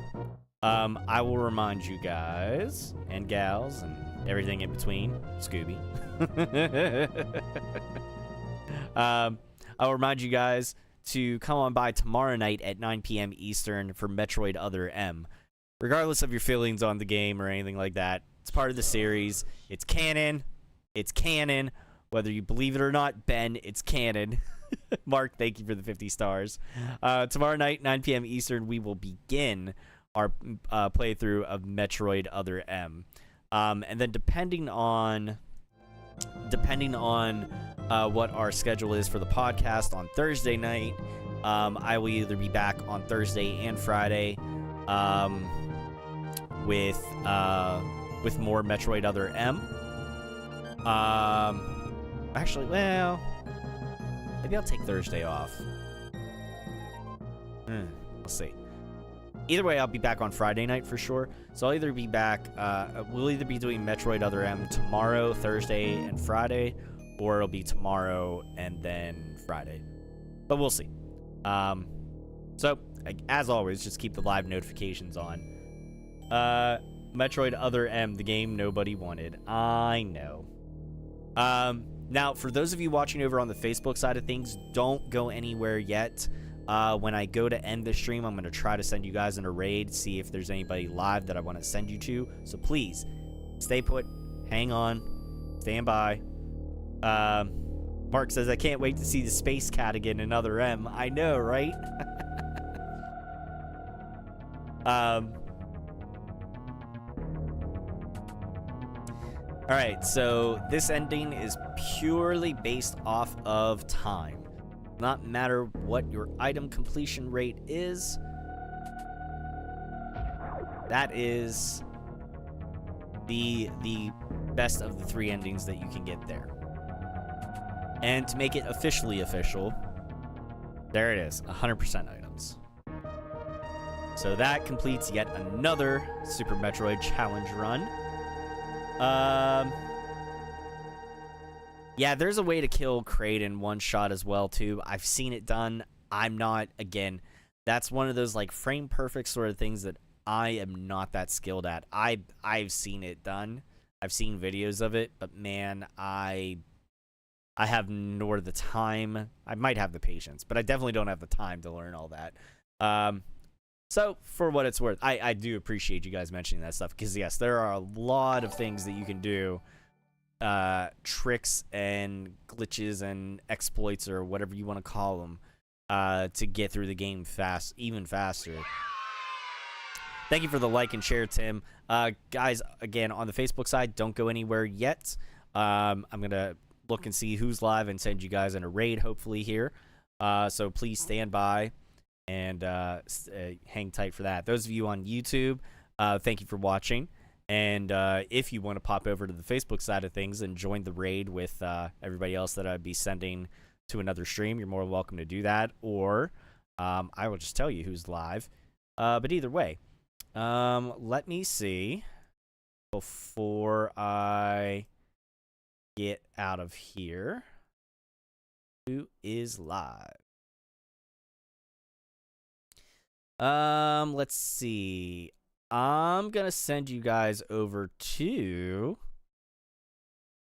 I will remind you guys and gals and everything in between, Scooby. I will remind you guys to come on by tomorrow night at 9 p.m. Eastern for Metroid Other M. Regardless of your feelings on the game or anything like that, it's part of the series. It's canon. It's canon. Whether you believe it or not, Ben, it's canon. Mark, thank you for the 50 stars. Tomorrow night, 9 p.m. Eastern, we will begin our playthrough of Metroid Other M. And then depending on what our schedule is for the podcast on Thursday night, I will either be back on Thursday and Friday with more Metroid Other M. Actually, well, maybe I'll take Thursday off. We'll see. Either way, I'll be back on Friday night for sure. So I'll either be back, we'll either be doing Metroid Other M tomorrow, Thursday, and Friday, or it'll be tomorrow and then Friday. But we'll see. So, as always, just keep the live notifications on. Metroid Other M, the game nobody wanted. I know. Now, for those of you watching over on the Facebook side of things, don't go anywhere yet. When I go to end the stream, I'm going to try to send you guys in a raid, see if there's anybody live that I want to send you to. So please, stay put, hang on, stand by. Mark says, I can't wait to see the Space Cat again in Other M. I know, right? All right, so this ending is purely based off of time. Not matter what your item completion rate is, that is the best of the 3 endings that you can get there. And to make it officially official, there it is, 100% items. So that completes yet another Super Metroid challenge run. Yeah, there's a way to kill Kraid in one shot as well, too. I've seen it done. I'm not, again, that's one of those, like, frame perfect sort of things that I am not that skilled at. I've seen it done. I've seen videos of it, but, man, I have nor the time. I might have the patience, but I definitely don't have the time to learn all that. So, for what it's worth, I do appreciate you guys mentioning that stuff, because, yes, there are a lot of things that you can do, tricks and glitches and exploits, or whatever you want to call them, to get through the game even faster. Thank you for the like and share, Tim. Guys, again, on the Facebook side, don't go anywhere yet. I'm going to look and see who's live and send you guys in a raid, hopefully, here. So, please stand by and hang tight for that. Those of you on YouTube, thank you for watching. And if you want to pop over to the Facebook side of things and join the raid with everybody else that I'd be sending to another stream, you're more than welcome to do that. Or I will just tell you who's live. But either way, let me see before I get out of here who is live. Let's see. I'm gonna send you guys over to...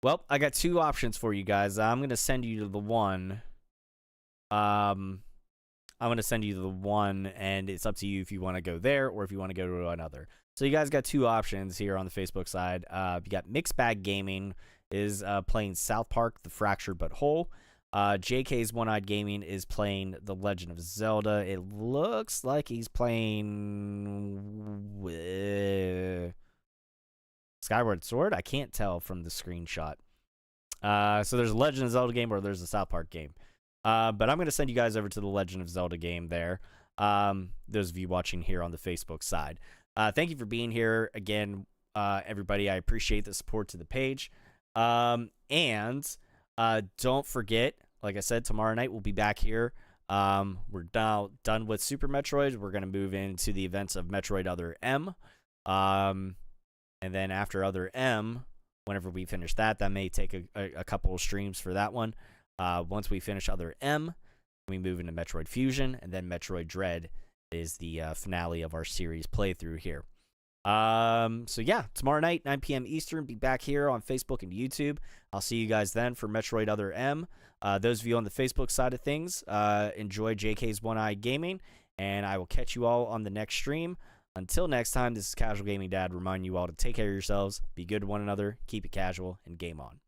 Well, I got 2 options for you guys. I'm gonna send you to the one. I'm gonna send you to the one, and it's up to you if you want to go there or if you want to go to another. So you guys got 2 options here on the Facebook side. You got Mixed Bag Gaming is playing South Park: The Fractured But Whole. JK's One-Eyed Gaming is playing The Legend of Zelda. It looks like he's playing Skyward Sword. I can't tell from the screenshot. So there's a Legend of Zelda game or there's a South Park game. But I'm going to send you guys over to the Legend of Zelda game there. Those of you watching here on the Facebook side. Thank you for being here again, everybody. I appreciate the support to the page. And don't forget, like I said, tomorrow night we'll be back here. We're now done with Super Metroid. We're going to move into the events of Metroid Other M. And then after Other M, whenever we finish that may take a couple of streams for that one. Once we finish Other M, we move into Metroid Fusion, and then Metroid Dread is the finale of our series playthrough here. So yeah, tomorrow night, 9 p.m. Eastern, be back here on Facebook and YouTube. I'll see you guys then for Metroid Other M. Those of you on the Facebook side of things, enjoy JK's One-Eyed Gaming, and I will catch you all on the next stream. Until next time, this is Casual Gaming Dad reminding you all to take care of yourselves, be good to one another, keep it casual, and game on.